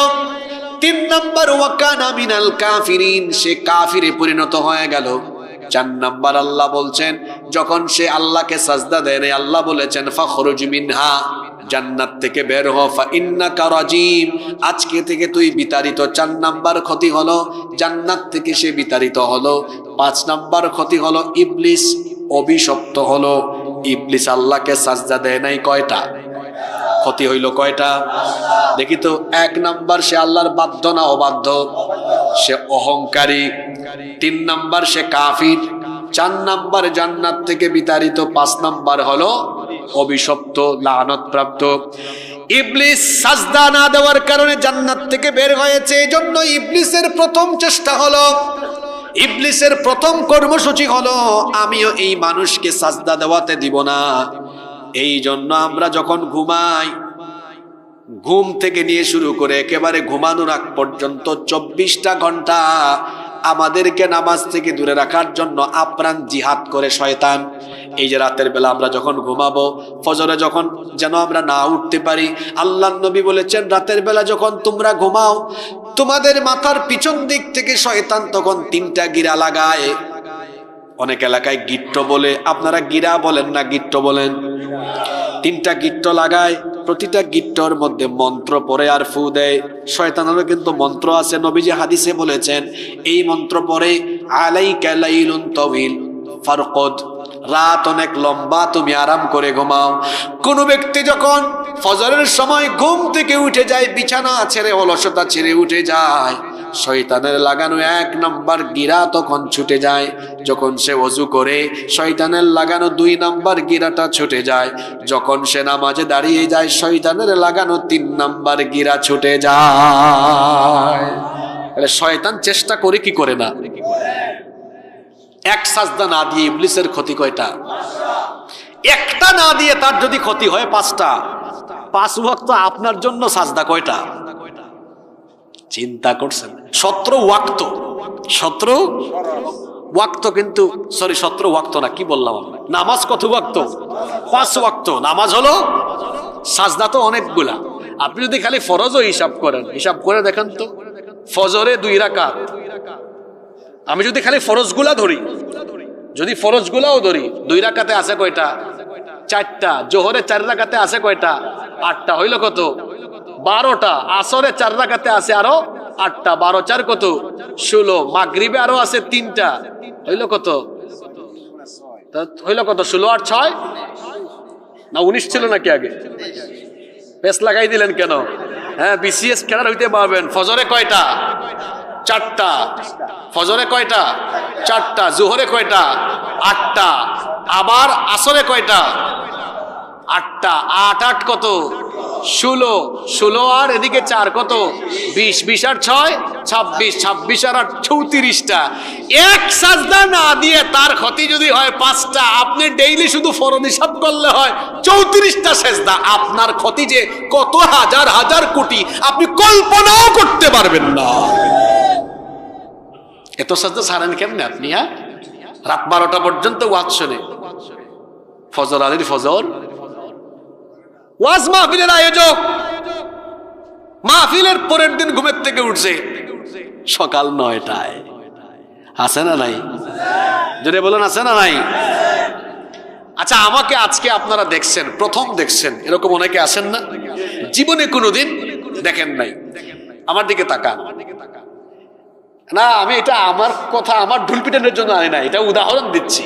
3 নাম্বার ওয়া কানা মিনাল কাফিরিন, সে কাফিরে পরিণত হয়ে গেল। 4 নাম্বার আল্লাহ বলছেন যখন সে আল্লাহকে সাজদা দেয় না, আল্লাহ বলেছেন ফাখরুজ মিনহা, জান্নাত থেকে বের হ, ফা ইন্নাকা রাজিম, আজকে থেকে তুই বিতাড়িত। 4 নাম্বার ক্ষতি হলো জান্নাত থেকে সে বিতাড়িত হলো। 5 নাম্বার ক্ষতি হলো ইবলিস অভিশপ্ত হলো। ইবলিস আল্লাহকে সাজদা দেয় নাই। কয়টা ক্ষতি হইল? কয়টা? দেখি তো। 1 নাম্বার সে আল্লাহর বাধ্য না অবাধ্য? সে অহংকারী। 3 নাম্বার সে কাফির। 4 নাম্বার জান্নাত থেকে বিতাড়িত। 5 নাম্বার হলো অভিশপ্ত, লানত প্রাপ্ত। ইবলিস সাজদা না দেওয়ার কারণে জান্নাত থেকে বের হয়েছে। এজন্য ইবলিসের প্রথম চেষ্টা হলো, ইবলিসের প্রথম কর্মসূচি হলো আমিও এই মানুষকে সাজদা দেওয়াতে দিব না। এই জন্য আমরা যখন ঘুমাই, ঘুম থেকে নিয়ে শুরু করে একেবারে ঘুমানোর আগ পর্যন্ত 24টা ঘন্টা আমাদেরকে নামাজ থেকে দূরে রাখার জন্য আপ্রাণ জিহাদ করে শয়তান। এই যে রাতের বেলা আমরা যখন ঘুমাবো, ফজরে যখন যেন আমরা না উঠতে পারি, আল্লাহর নবী বলেছেন রাতের বেলা যখন তোমরা ঘুমাও তোমাদের মাথার পিছন দিক থেকে শয়তান তখন 3টা গিরা লাগায়। অনেক এলাকায় গিট্ট বলে, আপনারা গিরা বলেন না গিট্ট বলেন। 3টা গিট্ট লাগায়, প্রতিটা গিট্টর মধ্যে মন্ত্র পড়ে আর ফু দেয়। শয়তানেরও কিন্তু মন্ত্র আছে, নবীজি হাদিসে বলেছেন এই মন্ত্র পড়ে আলাইকা লাইলুন তাওয়িল ফারকুদ, রাত অনেক লম্বা, তুমি আরাম করে ঘুমাও। কোন ব্যক্তি যখন ফজরের সময় ঘুম থেকে উঠে যায়, বিছানা ছেড়ে অলসতা ছেড়ে উঠে যায়, শয়তানের লাগানো 1 নাম্বার গিরা তখন ছুটে যায়। যখন সে ওযু করে শয়তানের লাগানো 2 নাম্বার গিরাটা ছুটে যায়। যখন সে নামাজে দাঁড়িয়ে যায় শয়তানের লাগানো 3 নাম্বার গিরা ছুটে যায়। তাহলে শয়তান চেষ্টা করে কি করে না? 1 সাজদা না দিয়ে ইবলিসের ক্ষতি কয়টা? 1টা না দিয়ে তার যদি ক্ষতি হয় 5টা। 5 ওয়াক্ত আপনার জন্য সাজদা কয়টা? চিন্তা করছেন? 17 ওয়াক্ত। 17 ওয়াক্ত, কিন্তু সরি 17 ওয়াক্ত না, কি বললাম আমরা? নামাজ কত ওয়াক্ত? 5 ওয়াক্ত নামাজ হলো, সাজদা তো অনেকগুলা। আপনি যদি খালি ফরজও হিসাব করেন, হিসাব করে দেখেন তো, ফজরে 2 রাকাত, আমি যদি খালি ফরজগুলা ধরি, যদি ফরজগুলাও ধরি, 2 রাকাতে আছে কয়টা? 4টা। জোহরে 4 রাকাতে আছে কয়টা? 8টা। হইল কত? 12টা। আসরে 4 রাকাতে আছে আরো 8টা। 12 4 কত? 16। মাগরিবে আরো আছে 3টা। হইল কত? হইল কত? 16 আর 6 না 19 ছিল নাকি আগে? পেস লাগাই দিলেন কেন? হ্যাঁ, বিসিএস খেলার হইতে পারবেন। ফজরে কয়টা? 4টা। ফজরে কয়টা? 4টা। জোহরে কয়টা? 8টা। আবার আসরে কয়টা? 8টা। 8 8 কত? 16। 16 আর এদিকে 4 কত? 20। 20 আর 6 26। 26 আর 8 34টা। 1 সাজদা না দিয়ে তার ক্ষতি যদি হয় 5টা, আপনি ডেইলি শুধু ফরজ হিসাব করলে হয় 34টা সেজদা। আপনার ক্ষতি যে কত হাজার হাজার কোটি আপনি কল্পনাও করতে পারবেন না। এত সাজদা ছাড়েন কেমনে আপনি? হ্যাঁ, রাত 12টা পর্যন্ত ওয়াজ শুনে, ফজর আলীর ফজর, ওয়াজ মাহফিলের আয়োজক মাহফিলের পরের দিন ঘুমের থেকে উঠছে সকাল 9টায়। আছে না নাই? যদি বলেন আছে না নাই? আচ্ছা, আমাকে আজকে আপনারা দেখছেন, প্রথম দেখছেন, এরকম অনেকে আসেন না, জীবনে কোনোদিন দেখেন নাই। আমার দিকে তাকান। না, আমি এটা আমার কথা, আমার ঢুল পিটানোর জন্য আনি না, এটা উদাহরণ দিচ্ছি।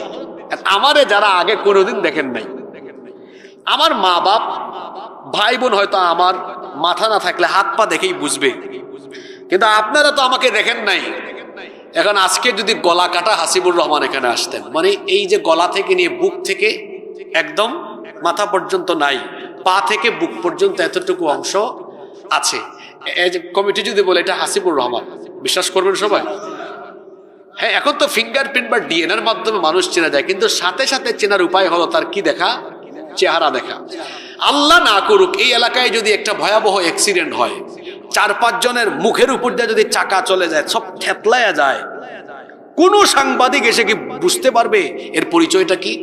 আমারে যারা আগে কোনোদিন দেখেন নাই, আমার মা বাপ ভাই বোন হয়তো আমার মাথা না থাকলে হাত পা দেখেই বুঝবে, কিন্তু আপনারা তো আমাকে দেখেন নাই। এখন আজকে যদি গলা কাটা হাসিবুর রহমান এখানে আসতেন, মানে এই যে গলা থেকে নিয়ে বুক থেকে একদম মাথা পর্যন্ত নাই, পা থেকে বুক পর্যন্ত এতটুকু অংশ আছে, এই যে কমিটি যদি বলে এটা হাসিবুর রহমান, বিশ্বাস করবেন সবাই? হ্যাঁ, এখন তো ফিঙ্গারপ্রিন্ট বা ডিএনএর মাধ্যমে মানুষ চেনা যায়, কিন্তু সাথে সাথে চেনার উপায় হলো তার কি দেখা? চেহারা দেখা। আল্লাহ না করুক এই এলাকায় যদি একটা ভয়াবহ অ্যাক্সিডেন্ট হয়, 4-5 জনের মুখের উপর দিয়ে যদি চাকা চলে যায়, সব থেতলায়া যায়, কোন সাংবাদিক এসে কি বুঝতে পারবে এর পরিচয়টা কি?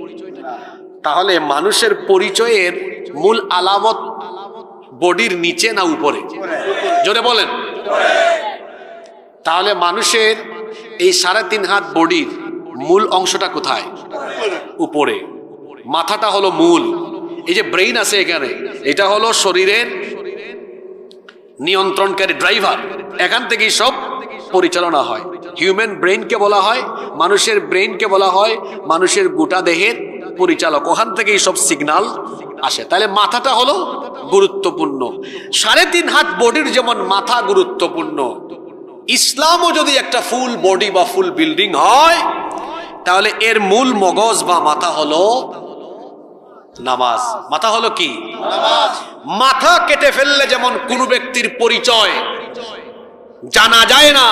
তাহলে মানুষের পরিচয়ের মূল আলামত বডির নিচে না উপরে? জোরে বলেন। তাহলে মানুষের এই 3.5 হাত বডির মূল অংশটা কোথায়? উপরে। মাথাটা হলো মূল। এই যে ব্রেইন আছে এখানে, এটা হলো শরীরের নিয়ন্ত্রণকারী ড্রাইভার, এখান থেকেই সব পরিচালনা হয়। হিউম্যান ব্রেইনকে বলা হয়, মানুষের ব্রেইনকে বলা হয় মানুষের গোটা দেহের পরিচালক, ওখান থেকেই সব সিগন্যাল আসে। তাহলে মাথাটা হলো গুরুত্বপূর্ণ। 3.5 হাত বডির যেমন মাথা গুরুত্বপূর্ণ, ইসলামও যদি একটা ফুল বডি বা ফুল বিল্ডিং হয়, তাহলে এর মূল মগজ বা মাথা হলো নামাজ। মাথা হলো কি? নামাজ। মাথা কেটে ফেললে যেমন কোন ব্যক্তির পরিচয় জানা যায় না,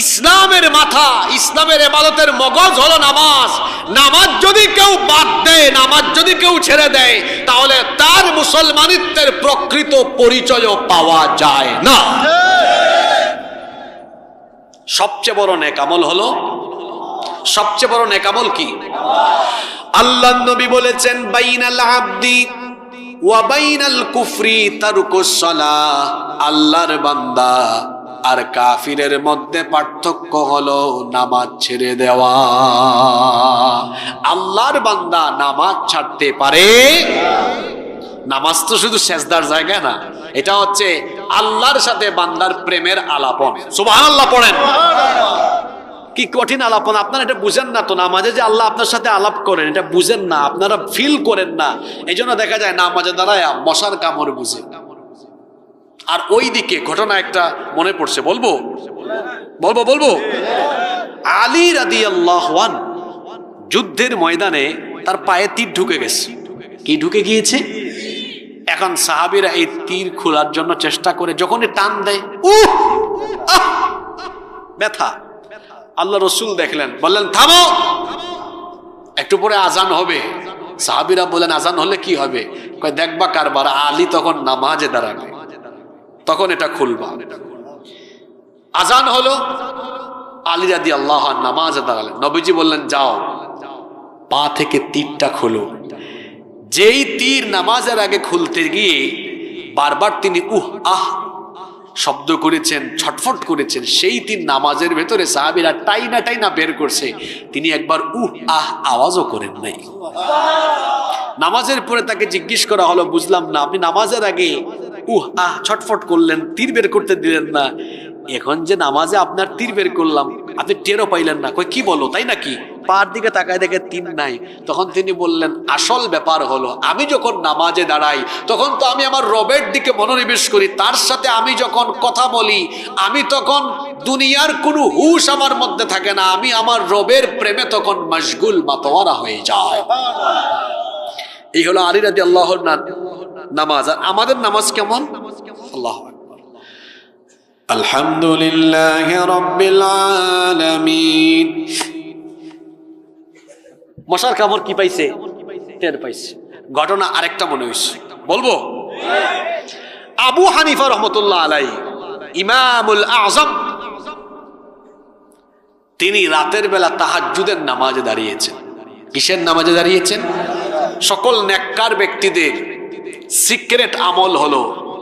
ইসলামের মাথা, ইসলামের ইবাদতের মগজ হলো নামাজ। নামাজ যদি কেউ বাদ দেয়, নামাজ যদি কেউ ছেড়ে দেয়, তাহলে তার মুসলমানিত্বের প্রকৃত পরিচয়ও পাওয়া যায় না। সবচেয়ে বড় নেক আমল হলো, সবচেয়ে বড় নেক আমল কি? আল্লাহর নবী বলেছেন, বাইনাল আবদি ওয়া বাইনাল কুফরি তারকুস সালাহ। আল্লাহর বান্দা আর কাফিরের মধ্যে পার্থক্য হলো নামাজ ছেড়ে দেওয়া। আল্লাহর বান্দা নামাজ ছাড়তে পারে? নামাজ তো শুধু সেজদার জায়গা না, এটা হচ্ছে আল্লাহর সাথে বান্দার প্রেমের আলাপন। সুবহানাল্লাহ পড়েন। কি কঠিন আলাপন! আপনারা এটা বুঝেন না তো, নামাজে যে আল্লাহ আপনার সাথে আলাপ করেন এটা বুঝেন না, আপনারা ফিল করেন না। এই জন্য দেখা যায় নামাজে দাঁড়ায় মশার কামড় বুঝে। আর ওই দিকে ঘটনা একটা মনে পড়ছে, বলবো বলবো বলবো আলী রাদিয়াল্লাহু আনহু যুদ্ধের ময়দানে তার পায়ে তীর ঢুকে গেছে। কি ঢুকে গিয়েছে? এখন সাহাবীরা এই তীর খোলার জন্য চেষ্টা করে, যখনই টান দেয় ব্যথা। আল্লাহ রসুল দেখলেন, বললেন থামো, একটু পরে আজান হবে। সাহাবীরা বলেন আজান হলে কি হবে? কয় দেখবা কারবার। আলী তখন নামাজে দাঁড়াবে, তখন এটা খুলবা। আজান হলো, আলী রাদিয়াল্লাহু আনহু নামাজে দাঁড়ালেন। নবীজি বললেন যাও, পা থেকে তীরটা খোলো। যেই তীর নামাজের আগে খুলতে গিয়ে বারবার তিনি উহ আহ শব্দ করেছেন, ছটফট করেছেন, সেই তীর নামাজের ভেতরে সাহাবীরা টাইনা টাইনা বের করছে, তিনি একবার উহ আহ আওয়াজও করেন নাই। নামাজের পরে তাকে জিজ্ঞেস করা হলো, বুঝলাম না, আপনি নামাজের আগে উহ আহ ছটফট করলেন, তীর বের করতে দিলেন না, এখন যে নামাজে আপনার তীর বের করলাম আপনি টেরও পাইলেন না। কই কি বলো, তাই নাকি? পার দিকে তাকায় দেখে তীর নাই। তখন তিনি বললেন, আসল ব্যাপার হলো আমি যখন নামাজে দাঁড়াই তখন তো আমি আমার রবের দিকে মনোনিবেশ করি, তার সাথে আমি যখন কথা বলি আমি তখন দুনিয়ার কোনো হুশ আমার মধ্যে থাকে না, আমি আমার রবের প্রেমে তখন মশগুল মাতোয়ারা হয়ে যায়। এই হলো আলী রাদিয়াল্লাহু আনহু নামাজ। আর আমাদের নামাজ কেমন? আল্লাহু আকবার। আলহামদুলিল্লাহি রাব্বিল আলামিন। মশার কামড় কি পাইছে? টের পাইছে। ঘটনা আরেকটা মনে হইছে, বলবো? আবু হানিফা রহমতুল্লাহ আলাইহি, ইমামুল আযম, তিনি রাতের বেলা তাহাজ্জুদের নামাজে দাঁড়িয়েছেন। কিসের নামাজে দাঁড়িয়েছেন? সকল নেককার ব্যক্তিদের সিক্রেট আমল হলো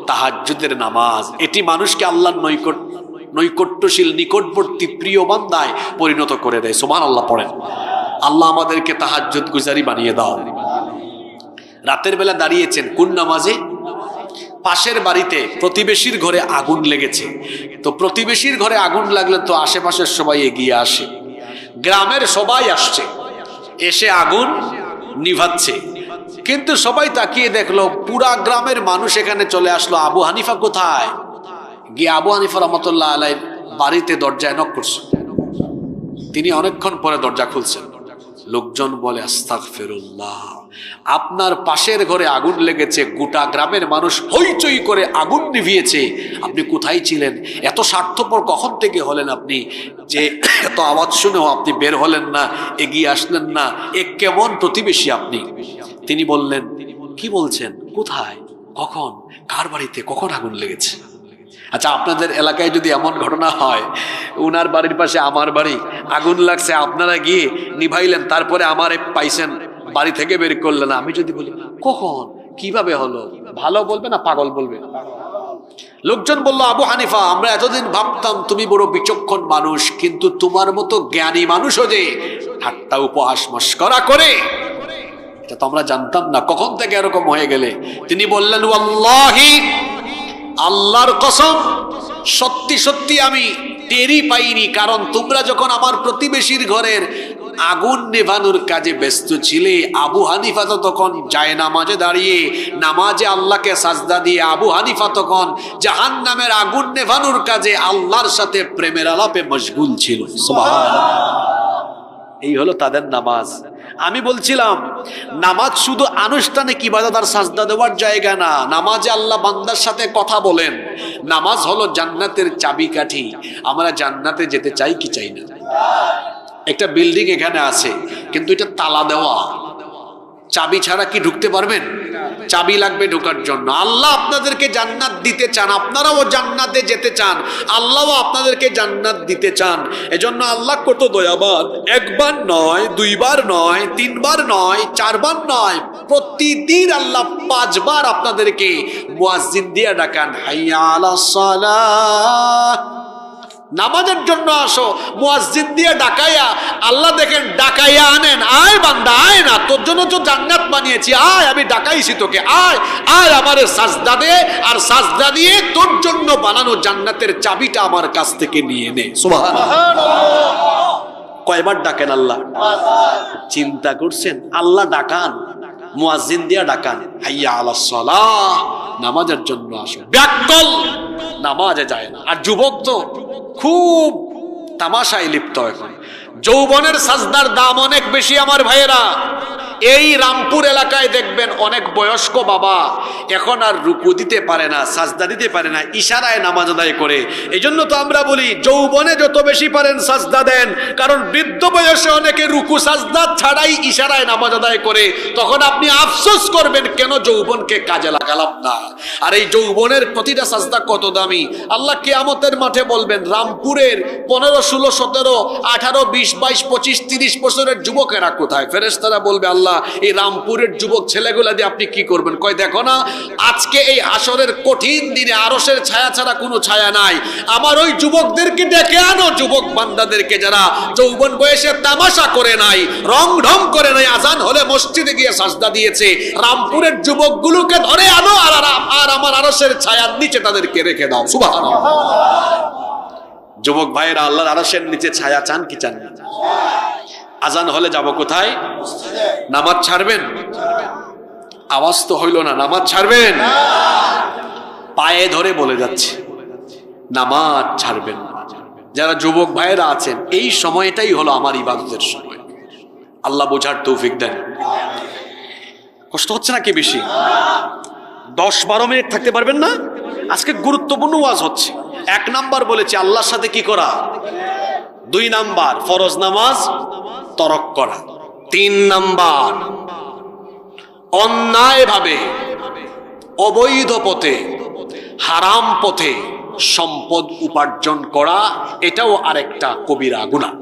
তাহাজ্জুদের নামাজ। এটি মানুষকে আল্লাহর নৈকট্যশীল, নিকটবর্তী, প্রিয় বান্দায় পরিণত করে দেয়। সুবহানাল্লাহ পড়েন। আল্লাহ আমাদেরকে তাহাজ্জুদ গুজারি বানিয়ে দাও। রাতের বেলা দাঁড়িয়েছেন কোন নামাজে? পাশের বাড়িতে প্রতিবেশীর ঘরে আগুন লেগেছে, তো প্রতিবেশীর ঘরে আগুন লাগলে তো আশেপাশের সবাই এগিয়ে আসে, গ্রামের সবাই আসছে, এসে আগুন নিভাচ্ছে। কিন্তু সবাই তাকিয়ে দেখলো পুরা গ্রামের মানুষ এখানে চলে আসলো, আবু হানিফা কোথায়? গিয়ে আবু হানিফা রহমতুল্লাহ আলাইহির বাড়িতে দরজায় নক করছে। তিনি অনেকক্ষণ পরে দরজা খুলছেন। লোকজন বলে, আস্তাগফিরুল্লাহ, আপনার পাশের ঘরে আগুন লেগেছে, গোটা গ্রামের মানুষ হইচই করে আগুন নিভিয়েছে, আপনি কোথায় ছিলেন? এত স্বার্থপর কখন থেকে হলেন আপনি যে এত আওয়াজ শুনেও আপনি বের হলেন না, এগিয়ে আসলেন না? এ কেমন প্রতিবেশী আপনি? তিনি বললেন, কি বলছেন? কোথায়, কখন, কার বাড়িতে কখন আগুন লেগেছে? আচ্ছা, আপনাদের এলাকায় যদি এমন ঘটনা হয়, উনার বাড়ির পাশে আমার বাড়ি, আগুন লাগছে, আপনারা গিয়ে নিভাইলেন, তারপরে আমারে পাইছেন, বাড়ি থেকে বের করলেন, আমি যদি বলি কখন, কিভাবে হলো, ভালো বলবে না পাগল বলবে? লোকজন বলল, আবু হানিফা, আমরা এতদিন ভাবতাম তুমি বড় বিচক্ষণ মানুষ, কিন্তু তোমার মতো জ্ঞানী মানুষও যে ঠাট্টা উপহাস মস্করা করে, এটা তো আমরা জানতাম না, কখন থেকে এরকম হয়ে গেলে? তিনি বললেন, ওয়াল্লাহি, আল্লাহর কসম, সত্যি সত্যি আমি টেরই পাইনি, কারণ তোমরা যখন আমার প্রতিবেশীর ঘরের আগুন নেভানোর কাজে ব্যস্ত ছিলে, আবু হানিফা তো তখন যায় নামাজে দাঁড়িয়ে নামাজে আল্লাহকে সাজদা দিয়ে, আবু হানিফা তখন জাহান্নামের আগুন নেভানোর কাজে আল্লাহর সাথে প্রেমের আলাপে মশগুল ছিল। সুবহানাল্লাহ। এই হলো তাদের নামাজ। আমি বলছিলাম, নামাজ শুধু আনুষ্ঠানিক ইবাদত আর সাজদা দেওয়ার জায়গা না, নামাজে আল্লাহ বান্দার সাথে কথা বলেন। নামাজ হলো জান্নাতের চাবিকাঠি। আমরা জান্নাতে যেতে চাই কি চাই না? একটা বিল্ডিং এখানে আছে, কিন্তু এটা তালা দেওয়া, চাবি ছাড়া কি ঢুকতে পারবেন? চাবি লাগবে ঢোকার জন্য। আল্লাহ আপনাদেরকে জান্নাত দিতে চান, আপনারাও জান্নাতে যেতে চান, আল্লাহও আপনাদেরকে জান্নাত দিতে চান। এজন্য আল্লাহ কত দয়াবান, একবার নয়, দুইবার নয়, তিনবার নয়, চারবার নয়, প্রতিদিন আল্লাহ 5 বার আপনাদেরকে মুয়াজ্জিন দিয়ে ডাকান, হাইয়া আলাস সালাহ, নামাজের জন্য আসো। মুয়াজ্জিন দিয়ে ডাকাইয়া আল্লাহ দেখেন, ডাকাইয়া আনেন, আয় বান্দা আয় না, তোর জন্য তো জান্নাত বানিয়েছি, আয়, আমি ডাকাইছি তোকে, আয় আয় আমারে সাজদা দে, আর সাজদা দিয়ে তোর জন্য বানানো জান্নাতের চাবিটা আমার কাছ থেকে নিয়ে নে। সুবহানাল্লাহ। কয়বার ডাকেন আল্লাহ? চিন্তা করছেন? আল্লাহ ডাকান, মুয়াজ্জিন দিয়া ডাকান, হাইয়া আলাস সালাহ, নামাজের জন্য আসো। ব্যাককল নামাজে যায় না। আর যুবক তো খুব তামাশায় লিপ্ত। এখন যৌবনের সাজদার দাম অনেক বেশি আমার ভাইয়েরা। এই রামপুর এলাকায় দেখবেন অনেক বয়স্ক বাবা এখন আর রুকু দিতে পারে না, সাজদা দিতে পারে না, ইশারায় নামাজ আদায় করে। এই জন্য তো আমরা বলি, যৌবনে যত বেশি পারেন সাজদা দেন, কারণ বৃদ্ধ বয়সে অনেকে রুকু সাজদা ছাড়াই ইশারায় নামাজ আদায় করে। তখন আপনি আফসোস করবেন, কেন যৌবনকে কাজে লাগালাম না। আর এই যৌবনের প্রতিটা সাজদা কত দামি, আল্লাহ কিয়ামতের মাঠে বলবেন, রামপুরের 15, 16, 17, 18, 20, 22, 25, 30 বছরের যুবকেরা কোথায়? ফেরেশতারা বলবে, আল্লাহ এই রামপুরের যুবক ছেলেগুলা দিয়ে আপনি কি করবেন? কয়, দেখো না, আজকে এই হাসরের কঠিন দিনে আরশের ছায়া ছাড়া কোনো ছায়া নাই, আমার ওই যুবকদেরকে ডেকে আনো, যুবক বান্দাদেরকে যারা যৌবন বয়সে তামাশা করে নাই, রং ঢং করে নাই, আজান হলে মসজিদে গিয়ে সাজদা দিয়েছে, রামপুরের যুবকগুলোকে ধরে আনো, আর আমার আরশের ছায়ার নিচে তাদেরকে রেখে দাও। সুবহানাল্লাহ। যুবক ভাইয়েরা, আল্লাহর আরশের নিচে ছায়া চান কি চান না? আজান হলে যাব কোথায়? নামাজ ছাড়বেন? আওয়াজ তো হইল না, নামাজ ছাড়বেন? পায়ে ধরে বলে যাচ্ছে, নামাজ ছাড়বেন না। যারা যুবক ভাইয়েরা আছেন, এই সময়টাই হলো আমার ইবাদতের সময়। আল্লাহ বোঝার তৌফিক দেন। কষ্ট হচ্ছে নাকি বেশি? 10-12 মিনিট থাকতে পারবেন না? আজকে গুরুত্বপূর্ণ ওয়াজ হচ্ছে। 1 নাম্বার বলেছি আল্লাহর সাথে কি করা, 2 নাম্বার ফরজ নামাজ তরক করা, 3 নাম্বার অন্যায়ভাবে অবৈধ পথে হারাম পথে সম্পদ উপার্জন করা, এটাও আরেকটা কবিরা গুনাহ।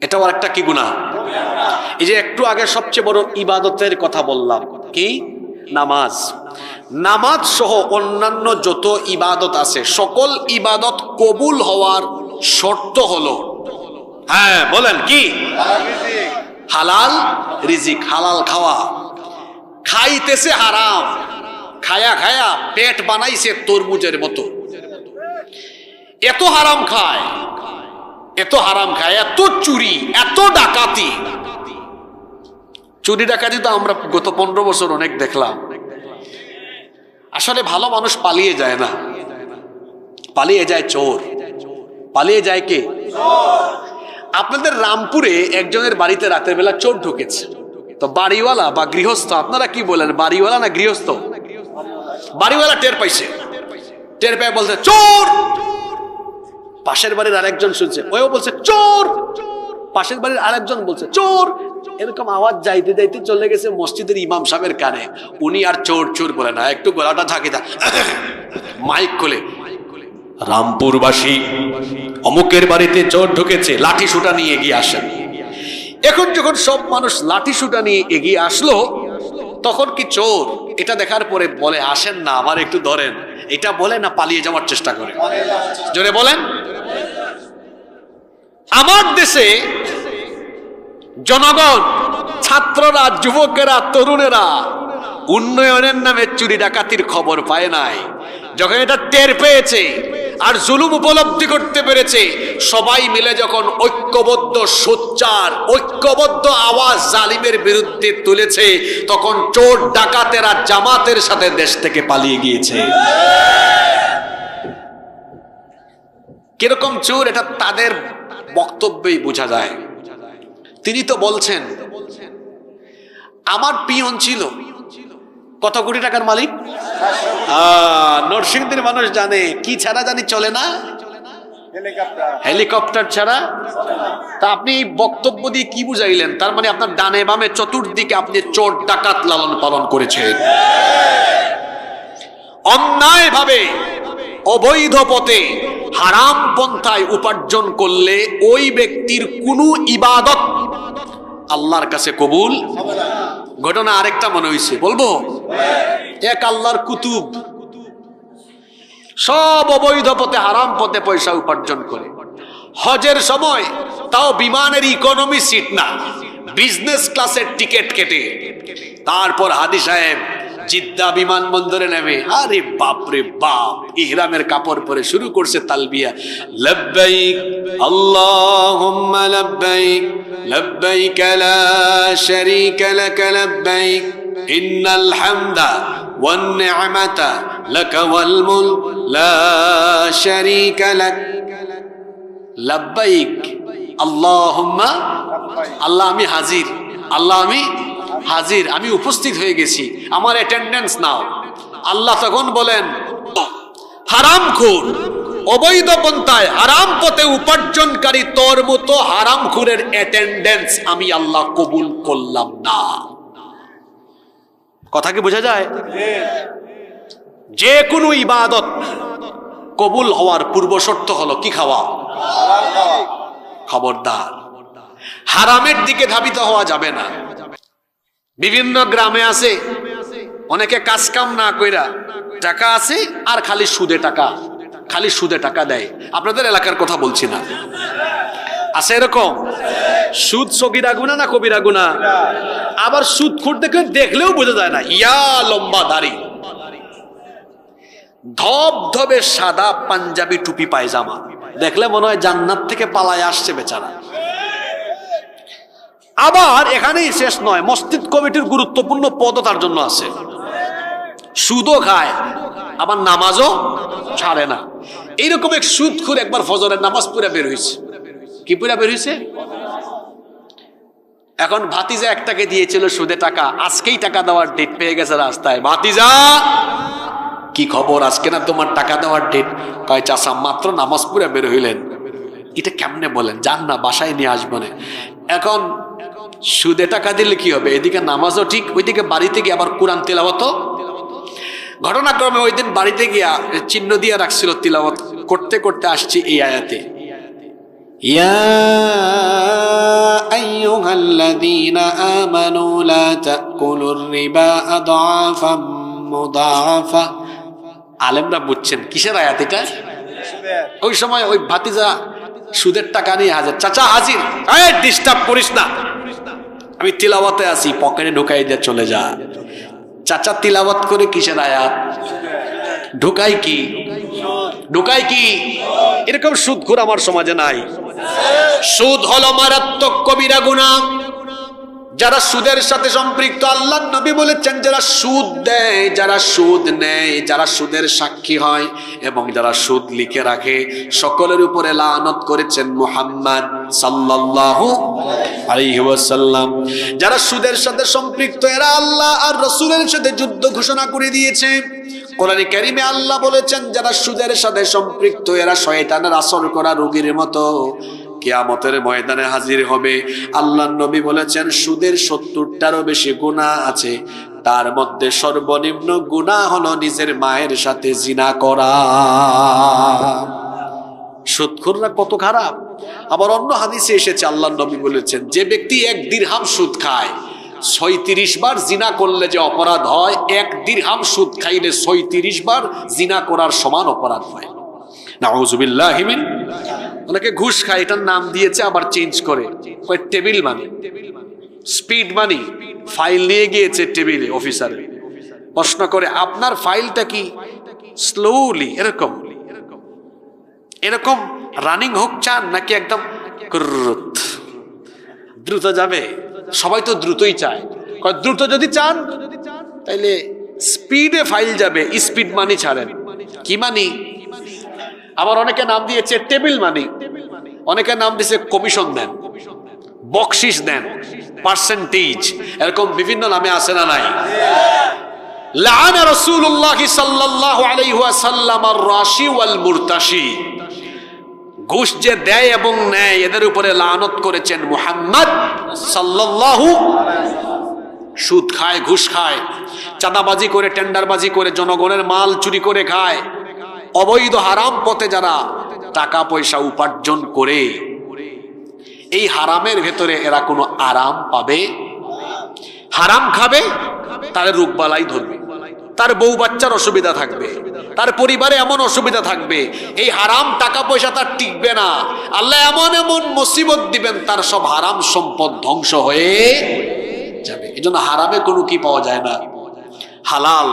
এটাও আরেকটা কি গুনাহ? এই যে একটু আগে সবচেয়ে বড় ইবাদতের কথা বললাম, কি? নামাজ। নামাজ সহ অন্যান্য যত ইবাদত আছে, সকল ইবাদত কবুল হওয়ার শর্ত হলো, হ্যাঁ বলেন কি? হালাল রিজিক, হালাল খাওয়া। খাইতেছে হারাম, খায়া খায়া পেট বানাইছে তরমুজের মতো। এত হারাম খায়, এত হারাম খায়, এত চুরি, এত ডাকাতি। চুরি ডাকাতি তো আমরা গত 15 বছর অনেক দেখলাম। আসলে ভালো মানুষ পালিয়ে যায় না, পালিয়ে যায় চোর। পালিয়ে যায় কে? আপনাদের রামপুরে একজনের বাড়িতে রাতের বেলা চোর ঢুকেছে, তো বাড়িওয়ালা বা গৃহস্থ, আপনারা কি বলেন, বাড়িওয়ালা না গৃহস্থ? বাড়িওয়ালা টের পাইছে, টের পেয়ে বলছে চোর। পাশের বাড়ির আরেকজন শুনছে, ওও বলছে চোর। পাশের বাড়ির আরেকজন বলছে চোর। এরকম আওয়াজ যাইতে যাইতে চলে গেছে মসজিদের ইমাম সাহেবের কানে। উনি আর চোর চোর বলে না, একটু গলাটা ঝাঁকি দা, মাইক খুলে, রামপুরবাসী অমুকের বাড়িতে চোর ঢুকেছে, লাঠি সুটা নিয়ে এগিয়ে আসেন। এখন যখন সব মানুষ লাঠি সুটা নিয়ে এগিয়ে আসলো, তখন কি চোর এটা দেখার পরে বলে আসেন না আমার একটু ধরেন, এটা বলে না পালিয়ে যাওয়ার চেষ্টা করে? জোরে বলেন। আমার দেশে জনগণ, ছাত্ররা, যুবকেরা, তরুণেরা উন্নয়নের নামে চুরি ডাকাতির খবর পায় নাই। যখন এটা টের পেয়েছে আর জুলুম উপলব্ধি করতে পেরেছে, সবাই মিলে যখন ঐক্যবদ্ধ সোচ্চার, ঐক্যবদ্ধ আওয়াজ জালিমের বিরুদ্ধে তুলেছে, তখন চোর ডাকাতেরা জামাতের সাথে দেশ থেকে পালিয়ে গিয়েছে। কিরকম চোর এটা তাদের বক্তব্যেই বোঝা যায়। তিনি তো বলছেন আমার পিয়ন ছিল, কত কোটি টাকার মালিক? নরসিংদীর মানুষ জানে কি ছাড়া জানি চলে না, হেলিকপ্টার ছাড়া। তা আপনি এই বক্তব্য দিয়ে কি বুঝাইলেন? তার মানে আপনার ডানে বামে চতুর্দিকে আপনি চোর ডাকাত লালন পালন করেছেন। অন্যায় ভাবে, অবৈধ পথে, হারাম পন্থায় উপার্জন করলে ওই ব্যক্তির কোনো ইবাদত আল্লাহর কাছে কবুল। ঘটনা আরেকটা মনে হয়েছে, বলবো। এক আল্লাহর কুতুব সব অবৈধ পথে, হারাম পথে পয়সা উপার্জন করে। হজের সময় তাও বিমানের ইকোনমি সিট না, বিজনেস ক্লাসের টিকিট কেটে তারপর হাদি সাহেব জিদ্দা বিমানবন্দরে নেমে, আরে বাপ রে বাপ, ইহরামের কাপড় পরে শুরু করছে তালবিয়া, লব্বাইক আল্লাহুম্মা লব্বাইক লব্বাইক লা শারীকা লাক লব্বাইক ইন্নাল হামদা ওয়ান নি'মাতা লাক ওয়াল মুলক লা শারীকা লাক। লব্বাইক আল্লাহুম্মা, আল্লাহ আমি হাজির, আল্লাহ আমি হাজির, আমি উপস্থিত হয়ে গেছি, আমার অ্যাটেন্ডেন্স নাও। আল্লাহ তখন বলেন হারামখোর, অবৈধ পন্থায় হারাম পথে উপার্জনকারী তোর মতো হারামখোরের অ্যাটেন্ডেন্স আমি আল্লাহ কবুল করলাম না। কথা কি বোঝা যায়? যে কোনো ইবাদত কবুল হওয়ার পূর্ব শর্ত হলো কি? খাওয়া। খবরদার, হারামের দিকে ধাবিত হওয়া যাবে না। বিভিন্ন গ্রামে আছে অনেকে কাজ কাম না কইরা টাকা আছে আর খালি সুদে টাকা, খালি সুদে টাকা দেয়। আপনাদের এলাকার কথা বলছি না, আছে এরকম? সুদ সগীরা গুনাহ না কবিরা গুনাহ? আবার সুদ খুঁট দেখলেও বোঝা যায় না, ইয়া লম্বা দাড়ি, ধবধবে সাদা পাঞ্জাবি টুপি পায়জামা, দেখলে মনে হয় জান্নাত থেকে পালায় আসছে বেচারা। আবার এখানেই শেষ নয়, মসজিদ কমিটির গুরুত্বপূর্ণ পদও তার জন্য আছে। সুদও খায় আবার নামাজও ছাড়ে না। এইরকম এক সুদখোর একবার ফজরের নামাজ পড়ে বের হয়েছে। কি পড়ে বের হয়েছে? এখন ভাতিজা একটাকে দিয়েছিল সুদে টাকা, আজকেই টাকা দেওয়ার ডেট পেয়ে গেছে রাস্তায়। ভাতিজা কি খবর, আজকে না তোমার টাকা দেওয়ার ডেট? কয় চাচা মাত্র নামাজ পড়ে বের হইলেন। এটা কেমনে বলেন, যান না বাসায় নিয়ে আসবো না। এখন সুদে টাকা দিলে কি হবে? এদিকে নামাজও ঠিক, ওইদিকে বাড়িতে গিয়ে আবার কোরআন তিলাওয়াত। ঘটনাক্রমে ওই দিন বাড়িতে গিয়া চিহ্ন দিয়ে রাখছিল, তিলাওয়াত করতে করতে আসছি এই আয়াতে, ইয়া আইয়ুহাল্লাযীনা আমানু লা তাকুলুর রিবা আদআফাম মুদাআফা। আলেমরা বুঝছেন কিসের আয়াত এটা? ওই সময় ওই ভাতিজা সুদের টাকা নিয়ে হাজির, চাচা হাজির, এই ডিস্টার্ব করিস না, আমি তিলাওয়াতে আছি, পকেটে ঢুকাই দিয়ে চলে যা। চাচা তিলাওয়াত করে কিসের আয়াত? ঢুকাই কি? ঢুকায় কি? এরকম সুদখোর আমার সমাজে নাই। সুদ হলো মারাত্মক কবিরা গুনাহ। যারা সুদের সাথে সম্পৃক্ত, আল্লাহর নবী বলেছেন যারা সুদ দেয়, যারা সুদ নেয়, যারা সুদের সাক্ষী হয় এবং যারা সুদ লিখে রাখে, সকলের উপরে লানত করেছেন মুহাম্মদ সাল্লাল্লাহু আলাইহি ওয়াসাল্লাম। যারা সুদের সাথে সম্পৃক্ত এরা আল্লাহ আর রাসূলের সাথে যুদ্ধ ঘোষণা করে দিয়েছে। কোরআনে কারীমে আল্লাহ বলেছেন যারা সুদের সাথে সম্পৃক্ত এরা শয়তানের আসর করা রোগীর মতো কিয়ামতের ময়দানে হাজির হবে। আল্লাহর নবী বলেছেন সুদের 70টারও বেশি গুনাহ আছে, তার মধ্যে সর্বনিম্ন গুনাহ হলো নিজের মায়ের সাথে জিনা করা। সুদখোররা কত খারাপ। আবার অন্য হাদিসে এসেছে আল্লাহর নবী বলেছেন যে ব্যক্তি 1 দিরহাম সুদ খায়, 36 বার জিনা করলে যে অপরাধ হয়, 1 দিরহাম সুদ খাইলে 36 বার জিনা করার সমান অপরাধ হয়। নাউযুবিল্লাহি মিন। অনেকে ঘুষ খায়, এটার নাম দিয়েছে আবার চেঞ্জ করে, কয় টেবিল মানি, স্পিড মানি। ফাইল নিয়ে গিয়েছে টেবিলে অফিসারে, প্রশ্ন করে আপনার ফাইলটা কি স্লোলি এরকম এরকম রানিং হোক চান নাকি একদম দ্রুত যাবে? সবাই তো দ্রুতই চায়। কয় দ্রুত যদি চান তাইলে স্পিডে ফাইল যাবে, স্পিড মানি ছাড়েন। কি মানি? আবার অনেকে নাম দিয়েছে টেবিল মানি, অনেকে নাম দিয়েছে কমিশন দেন, বকশিশ দেন, পার্সেন্টেজ, এরকম বিভিন্ন নামে আছে না নাই? লাআনা রাসূলুল্লাহ সাল্লাল্লাহু আলাইহি ওয়াসাল্লাম আর-রাশি ওয়াল মুরতাশি। ঘুষ যে দেয় এবং নেয় এদের উপরে লানত করেছেন মুহাম্মদ সাল্লাল্লাহু। সুদ খায়, ঘুষ খায়, চাঁদাবাজি করে, টেন্ডারবাজি করে, জনগণের মাল চুরি করে খায়, অবৈধ হারাম পথে যারা টাকা পয়সা উপার্জন করে, এই হারামের ভেতরে এরা কোনো আরাম পাবে? হারাম খাবে, তার রোগবালাই ধরবে, তার বউ বাচ্চার অসুবিধা থাকবে, তার পরিবারে এমন অসুবিধা থাকবে, এই হারাম টাকা পয়সা তার টিকবে না। আল্লাহ এমন এমন মুসিবত দিবেন, তার সব হারাম সম্পদ ধ্বংস হয়ে যাবে। এজন্য হারামে কোনো কি পাওয়া যায় না। হালাল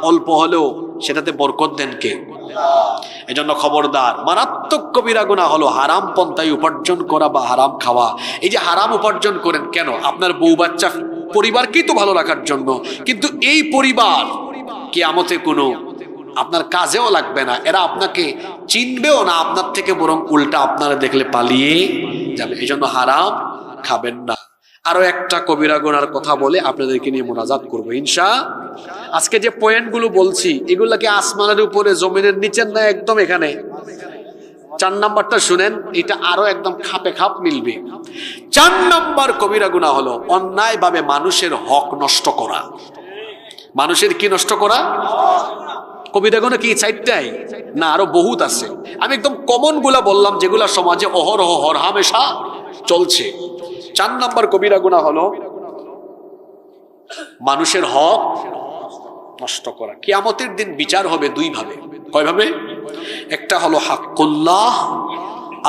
অল্প হলেও সেটাতে বরকত দেন কে? এজন্য খবরদার, মারাত্মক কবিরা গুনাহ হলো হারাম পন্থায় উপার্জন করা বা হারাম খাওয়া। এই যে হারাম উপার্জন করেন কেন? আপনার বউ বাচ্চা পরিবারকেই তো ভালো রাখার জন্য, কিন্তু এই পরিবার কিয়ামতে কোনো আপনার কাজেও লাগবে না, এরা আপনাকে চিনবেও না, আপনার থেকে বরং উল্টা আপনারা দেখলে পালিয়ে যাবে। এই জন্য হারাম খাবেন না। আরো একটা কবিরা গুনার কথা বলে আপনাদেরকে নিয়ে মোনাজাত করবো ইনশাআল্লাহ। আজকে যে পয়েন্টগুলো বলছি এগুলা কি আসমানের উপরে জমিনের নিচের না একদম এখানে? 4 নাম্বারটা শুনেন, এটা আরো একদম খাপে খাপ মিলবে। 4 নাম্বার কবিরা গুনাহ হলো অন্যায়ভাবে মানুষের হক নষ্ট করা। মানুষের কি নষ্ট করা? কবিরা গুনাহ কি 4টাই না আরো বহুত আছে? আমি একদম কমন গুলা বললাম যেগুলা সমাজে অহরহ হরহামেশা চলছে। 4 নাম্বার কবিরা গুনাহ হলো মানুষের হক নষ্ট করা। কিয়ামতের দিন বিচার হবে 2 ভাবে। কয় ভাবে? একটা হলো হাক্কুল্লাহ,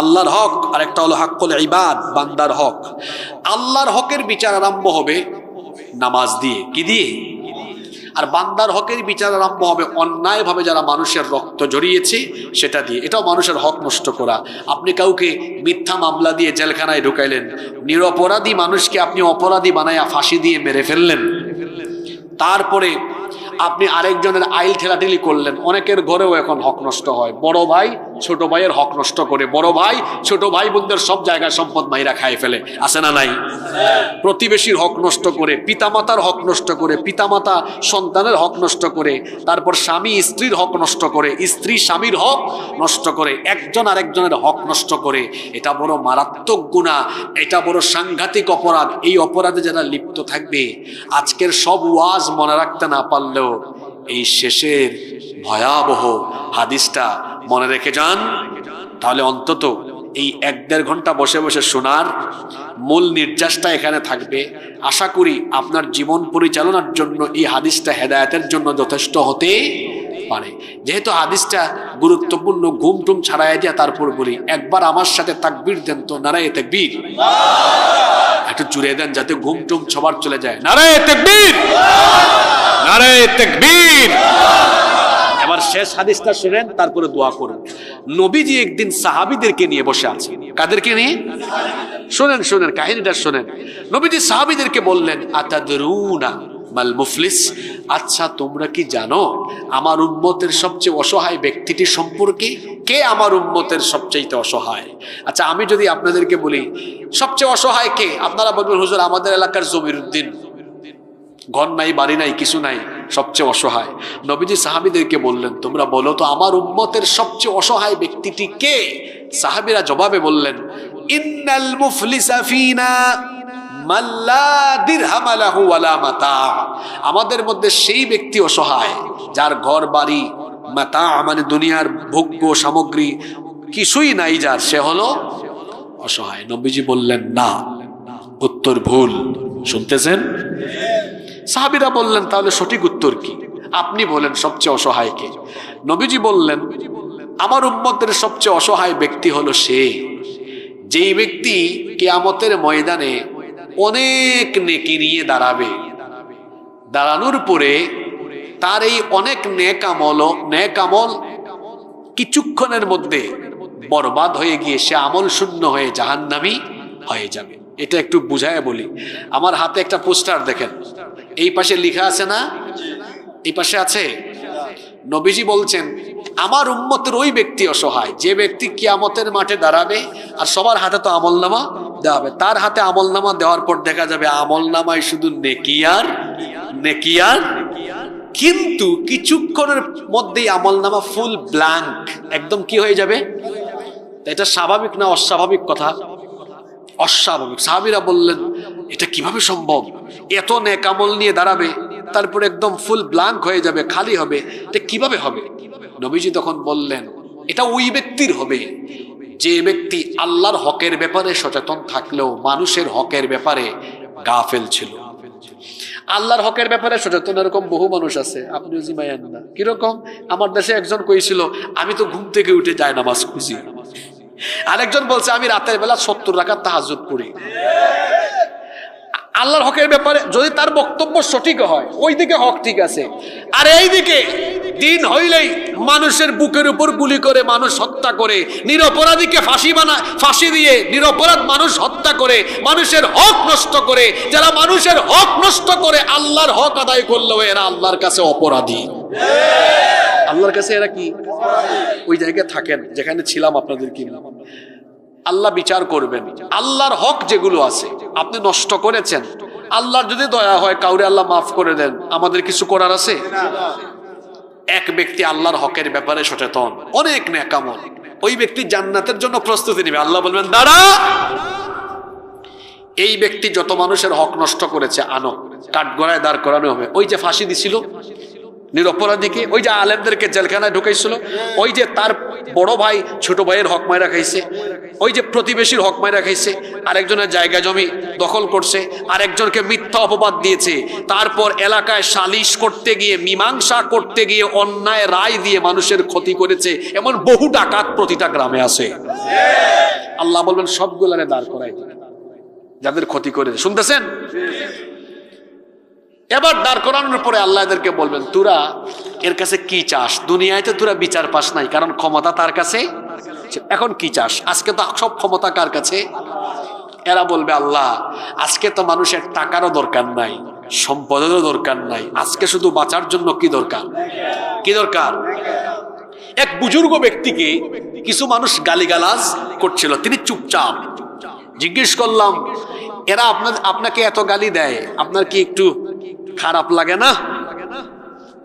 আল্লাহর হক, আর একটা হলো হাক্কুল ইবাদ, বান্দার হক। আল্লাহর হকের বিচার আরম্ভ হবে নামাজ দিয়ে। কি দিয়ে? আর বান্দার হকের বিচার আরম্ভ হবে অন্যায় ভাবে যারা মানুষের রক্ত জড়িয়েছে সেটা দিয়ে। এটাও মানুষের হক নষ্ট করা। আপনি কাউকে মিথ্যা মামলা দিয়ে জেলখানায় ঢুকাইলেন, নিরপরাধী মানুষকে আপনি অপরাধী বানায়া ফাঁসি দিয়ে মেরে ফেললেন, তারপরে আপনি আরেকজনের আইল ঠেলাঠেলি করলেন। অনেকের ঘরেও এখন হক নষ্ট হয়। বড় ভাই ছোট ভাইয়ের হক নষ্ট করে, বড় ভাই ছোট ভাই বোনদের সব জায়গায় সম্পদ মাইরা খায় ফেলে, আছে না নাই? প্রতিবেশীর হক নষ্ট করে, পিতামাতার হক নষ্ট করে, পিতামাতা সন্তানের হক নষ্ট করে, তারপর স্বামী স্ত্রীর হক নষ্ট করে, স্ত্রী স্বামীর হক নষ্ট করে, একজন আরেকজনের হক নষ্ট করে। এটা বড় মারাত্মক গুনাহ, এটা বড় সাংঘাতিক অপরাধ। এই অপরাধে যারা লিপ্ত থাকবে, আজকের সব ওয়াজ মনে রাখতে না পারলেও এই শেষের ভয়াবহ হাদিসটা মনে রেখে যান, তাহলে অন্তত এই 1-1.5 ঘন্টা বসে বসে শোনার মূল নির্যাসটা এখানে থাকবে। আশা করি আপনার জীবন পরিচালনার জন্য এই হাদিসটা হেদায়েতের জন্য যথেষ্ট হতে পারে। যেহেতু হাদিসটা গুরুত্বপূর্ণ, ঘুম টুম ছাড়াই দিয়া তারপর বলি, একবার আমার সাথে তাকবীর দেন তো, নারায়ে তাকবীর। একটু জুড়ে দেন যাতে ঘুম টুম সবার চলে যায়। নারায়ে তাকবীর, নারায়ে তাকবীর। এবার শেষ হাদিসটা শুনেন, তারপরে দোয়া করুন। নবীজি একদিন সাহাবীদেরকে নিয়ে বসে আছেন। কাদেরকে নিয়ে? শুনেন শুনেন, কাহিনীটা শুনেন। নবীজি সাহাবীদেরকে বললেন, আতাদরুনা মাল মুফলিস, আচ্ছা তোমরা কি জানো আমার উম্মতের সবচেয়ে অসহায় ব্যক্তিটি সম্পর্কে? কে আমার উম্মতের সবচেয়ে অসহায়? আচ্ছা আমি যদি আপনাদেরকে বলি সবচেয়ে অসহায় কে, আপনারা বলবেন হুজুর আমাদের এলাকার জমিরউদ্দিন, ঘর নাই বাড়ি নাই কিছু নাই, সবচেয়ে অসহায়। নবীজি সাহাবীদেরকে বললেন, তোমরা বলো তো আমার উম্মতের সবচেয়ে অসহায় ব্যক্তিটি কে? সাহাবীরা জবাবে বললেন, ইন্নাল মুফলিসা ফিনা মাল্লা দিরহাম লাহু ওয়ালা মাতা, আমাদের মধ্যে সেই ব্যক্তি অসহায় যার ঘর বাড়ি, মাতা মানে দুনিয়ার ভোগ্য সামগ্রী কিছুই নাই, যার সে হলো অসহায়। নবীজি বললেন, না, উত্তর ভুল। শুনতেছেন? সাহাবীরা বললেন, তাহলে সঠিক উত্তর কি? আপনি বলেন সবচেয়ে অসহায় কে? নবীজি বললেন, আমার উম্মতের সবচেয়ে অসহায় ব্যক্তি হলো সে যেই ব্যক্তি কিয়ামতের ময়দানে অনেক নেকি নিয়ে দাঁড়াবে, দাঁড়ানোর পরে তার এই অনেক নেক আমল কিছুক্ষণের মধ্যে বরবাদ হয়ে গিয়ে সে আমল শূন্য হয়ে জাহান্নামী হয়ে যাবে। এটা একটু বুঝায় বলি। আমার হাতে একটা পোস্টার দেখেন, এই পাশে লেখা আছে না? এই পাশে আছে। নবীজি বলছেন, আমার উম্মতের ওই ব্যক্তি অসহায় যে ব্যক্তি কিয়ামতের মাঠে দাঁড়াবে আর সবার হাতে তো আমলনামা দেওয়া হবে, তার হাতে আমলনামা দেওয়ার পর দেখা যাবে আমলনামায় শুধু নেকি আর নেকি আর, কিন্তু কিছুক্ষণের মধ্যেই আমলনামা ফুল ব্ল্যাঙ্ক, একদম কি হয়ে যাবে? এটা স্বাভাবিক না অস্বাভাবিক কথা? অস্বাভাবিক। সাহাবীরা বললেন, এটা কিভাবে সম্ভব? এত নেক আমল নিয়ে দাঁড়াবে তারপর একদম ফুল ব্ল্যাঙ্ক হয়ে যাবে, খালি হবে, এটা কিভাবে হবে? নবীজি তখন বললেন, এটা ওই ব্যক্তির হবে যে ব্যক্তি আল্লাহর হকের ব্যাপারে সচেতন থাকলেও মানুষের হকের ব্যাপারে গাফেল ছিল। আল্লাহর হকের ব্যাপারে সচেতন এরকম বহু মানুষ আছে, আপনি জিমাইয়ান না। কিরকম? আমার দেশে একজন কইছিল, আমি তো ঘুম থেকে উঠে যায় নামাজ খুঁজি। আরেকজন বলছে, আমি রাতের বেলা 70 রাকাত তাহাজ্জুদ পড়ি। আল্লাহর হকের ব্যাপারে যদি তার বক্তব্য সঠিক হয়, ওই দিকে হক ঠিক আছে, আর এই দিকে দিন হইলেই মানুষের বুকের উপর গুলি করে মানুষ হত্যা করে, নিরপরাধীকে ফাঁসি দিয়ে নিরপরাধ মানুষ হত্যা করে, মানুষের হক নষ্ট করে। যারা মানুষের হক নষ্ট করে আল্লাহর হক আদায় করলেও এরা আল্লাহর কাছে অপরাধী। আল্লাহর কাছে এরা কি? ওই জায়গায় থাকেন যেখানে ছিলাম আপনাদের কি, আল্লাহ বিচার করবেন। আল্লাহর হক যেগুলো আছে আপনি নষ্ট করেছেন, আল্লাহর যদি দয়া হয় কাউরে আল্লাহ মাফ করে দেন, আমাদের কিছু করার আছে? এক ব্যক্তি আল্লাহর হকের ব্যাপারে সচেতন, অনেক নেক আমল, ওই ব্যক্তি জান্নাতের জন্য প্রস্তুতি নেবে। আল্লাহ বলবেন, দাঁড়া, এই ব্যক্তি যত মানুষের হক নষ্ট করেছে আনো, কাঠগড়ায় দাঁড় করানো হবে। ওই যে ফাঁসি দিছিল নিরপরাধীকে, ওই যে আলেমদেরকে জেলখানায় ঢুকাইছিল, ওই যে তার বড় ভাই ছোট ভাইয়ের হক মাইরা খাইছে, ওই যে প্রতিবেশীর হক মাইরা খাইছে, আরেকজনের জায়গা জমি দখল করছে, আরেকজনকে মিথ্যা অপবাদ দিয়েছে, তারপর এলাকায় সালিশ করতে গিয়ে মীমাংসা করতে গিয়ে অন্যায় রায় দিয়ে মানুষের ক্ষতি করেছে, এমন বহু ডাকাত প্রতিটা গ্রামে আছে। আল্লাহ বলবেন সবগুলারে দাঁড় করাই দিবেন যাদের ক্ষতি করেছে। শুনতেছেন? এবার দাঁড় করানোর পরে আল্লাহ এদেরকে বলবেন, তোরা এর কাছে কি চাস? দুনিয়ায় তো তোরা বিচার পাস নাই, কারণ ক্ষমতা তার কাছে, এখন কি চাস? আজকে তো সব ক্ষমতা কার কাছে? এরা বলবে, আল্লাহ আজকে তো মানুষের টাকারও দরকার নাই, সম্পদেরও দরকার নাই, আজকে শুধু বাঁচার জন্য কি দরকার? কি দরকার? এক বুজুর্গ ব্যক্তিকে কিছু মানুষ গালিগালাজ করছিল, তিনি চুপচাপ। জিজ্ঞেস করলাম, এরা আপনাকে এত গালি দেয়, আপনার কি একটু খারাপ লাগে না?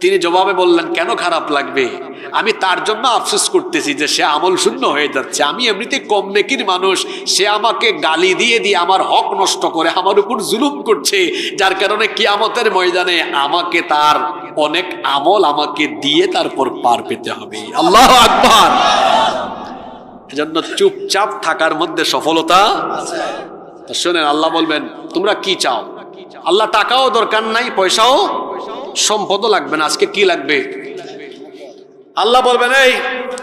তিনি জবাবে বললেন, কেন খারাপ লাগবে? আমি তার জন্য আফসোস করতেছি যে সে আমল শূন্য হয়ে যাচ্ছে। আমি এমনিতে কম নেকির মানুষ, সে আমাকে গালি দিয়ে দিয়ে আমার হক নষ্ট করে আমার উপর জুলুম করছে, যার কারণে কিয়ামতের ময়দানে আমাকে তার অনেক আমল আমাকে দিয়ে তারপর পার পেতে হবে। আল্লাহু আকবার। এজন্য চুপচাপ থাকার মধ্যে সফলতা আছে। শোনেন, আল্লাহ বলবেন, তোমরা কি চাও? আল্লাহ টাকাও দরকার নাই, পয়সাও সম্পদও লাগবে না, আজকে কি লাগবে? আল্লাহ বলবেন, এই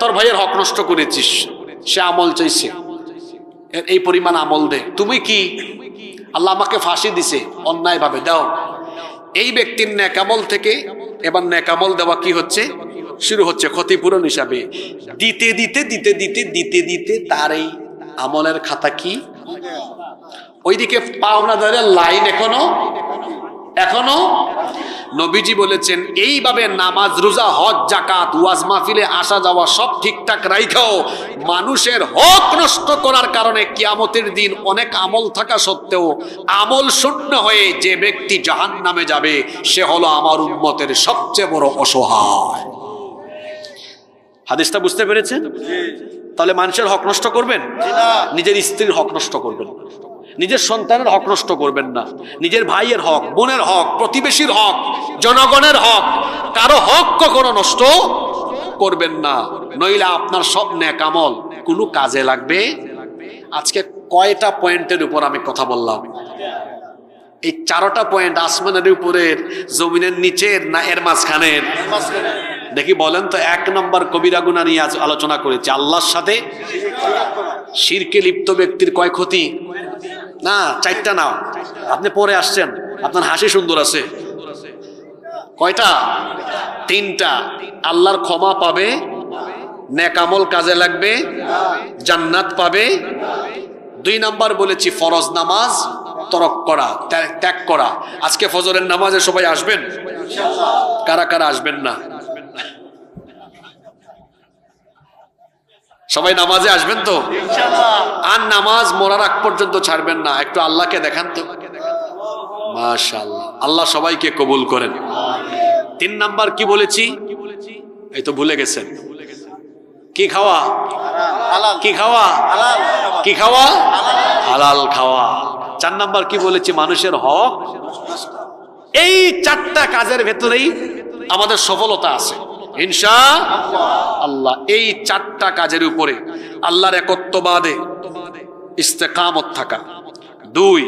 তোর ভাইয়ের হক নষ্ট করেছিস, সে আমল চাইছে, এই পরিমাণ আমল দে। তুমি কি? আল্লাহ আমাকে ফাঁসি দিছে অন্যায় ভাবে, দাও। এই ব্যক্তির নেকামল থেকে এবার নেকামল দেওয়া কি হচ্ছে? শুরু হচ্ছে ক্ষতিপূরণ হিসাবে। দিতে দিতে দিতে দিতে দিতে দিতে তার এই আমলের খাতা কি ওইদিকে পাওনাদারের লাইন এখনো এখনো। নবীজি বলেছেন এইভাবে নামাজ, রোজা, হজ, যাকাত, ওয়াজ মাহফিলে আসা যাওয়া সব ঠিকঠাক রাইখাও মানুষের হক নষ্ট করার কারণে কিয়ামতের দিন অনেক আমল থাকা সত্ত্বেও আমল শূন্য হয়ে যে ব্যক্তি জাহান্নামে যাবে সে হলো আমার উম্মতের সবচেয়ে বড় অসহায়। হাদিসটা বুঝতে পেরেছেন? তাহলে মানুষের হক নষ্ট করবেন, নিজের স্ত্রীর হক নষ্ট করবেন, নিজের সন্তানের হক নষ্ট করবেন না, নিজের ভাইয়ের হক, বোনের হক, প্রতিবেশীর হক, জনগণের হক, কারো হক কখনো নষ্ট করবেন না, নইলে আপনার সব নেক আমল কোনো কাজে লাগবে। আজকে কয়টা পয়েন্টের উপর আমি কথা বললাম? এই 4টা পয়েন্ট আসমানের উপরের, জমিনের নিচের, না এর মাঝখানের? দেখি বলেন তো। 1 নম্বর কবিরা গুনাহ নিয়ে আলোচনা করেছি। আল্লাহর সাথে শিরকে লিপ্ত ব্যক্তির কয় ক্ষতি? না 4টা নাও, আপনি পরে আসছেন, আপনার হাসি সুন্দর আছে। কয়টা? 3টা। আল্লাহর ক্ষমা পাবে, নেক আমল কাজে লাগবে, জান্নাত পাবে। 2 নাম্বার বলেছি ফরজ নামাজ তরক করা, ত্যাগ করা। আজকে ফজরের নামাজে সবাই আসবেন? কারা কারা আসবেন না? সবাই নামাজে আসবেন তো? আর নামাজ মরার আগ পর্যন্ত ছাড়বেন না। একটু আল্লাহকে দেখান তো। মাশাআল্লাহ, আল্লাহ সবাইকে কবুল করেন। 3 নাম্বার কি বলেছি? এই তো ভুলে গেছেন। কি খাওয়া? কি খাওয়া? কি খাওয়া? হালাল খাওয়া। 4 নাম্বার কি বলেছি? মানুষের হক। এই 4টা কাজের ভেতরেই আমাদের সফলতা আছে ইনশাআল্লাহ। এই 4টা কাজের উপরে আল্লাহর একত্ববাদে ইস্তেকামত থাকা, 2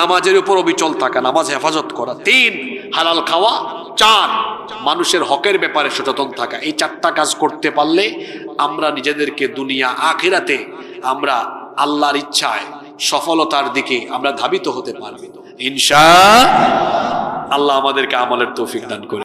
নামাজের উপর অবিচল থাকা, নামাজ হেফাজত করা, 3 হালাল খাওয়া, 4 মানুষের হকের ব্যাপারে সচেতন থাকা। এই 4টা কাজ করতে পারলে আমরা নিজেদেরকে দুনিয়া আখিরাতে আমরা আল্লাহর ইচ্ছায় সফলতার দিকে আমরা ধাবিত হতে পারব ইনশাআল্লাহ। আল্লাহ আমাদেরকে আমলের তৌফিক দান করে।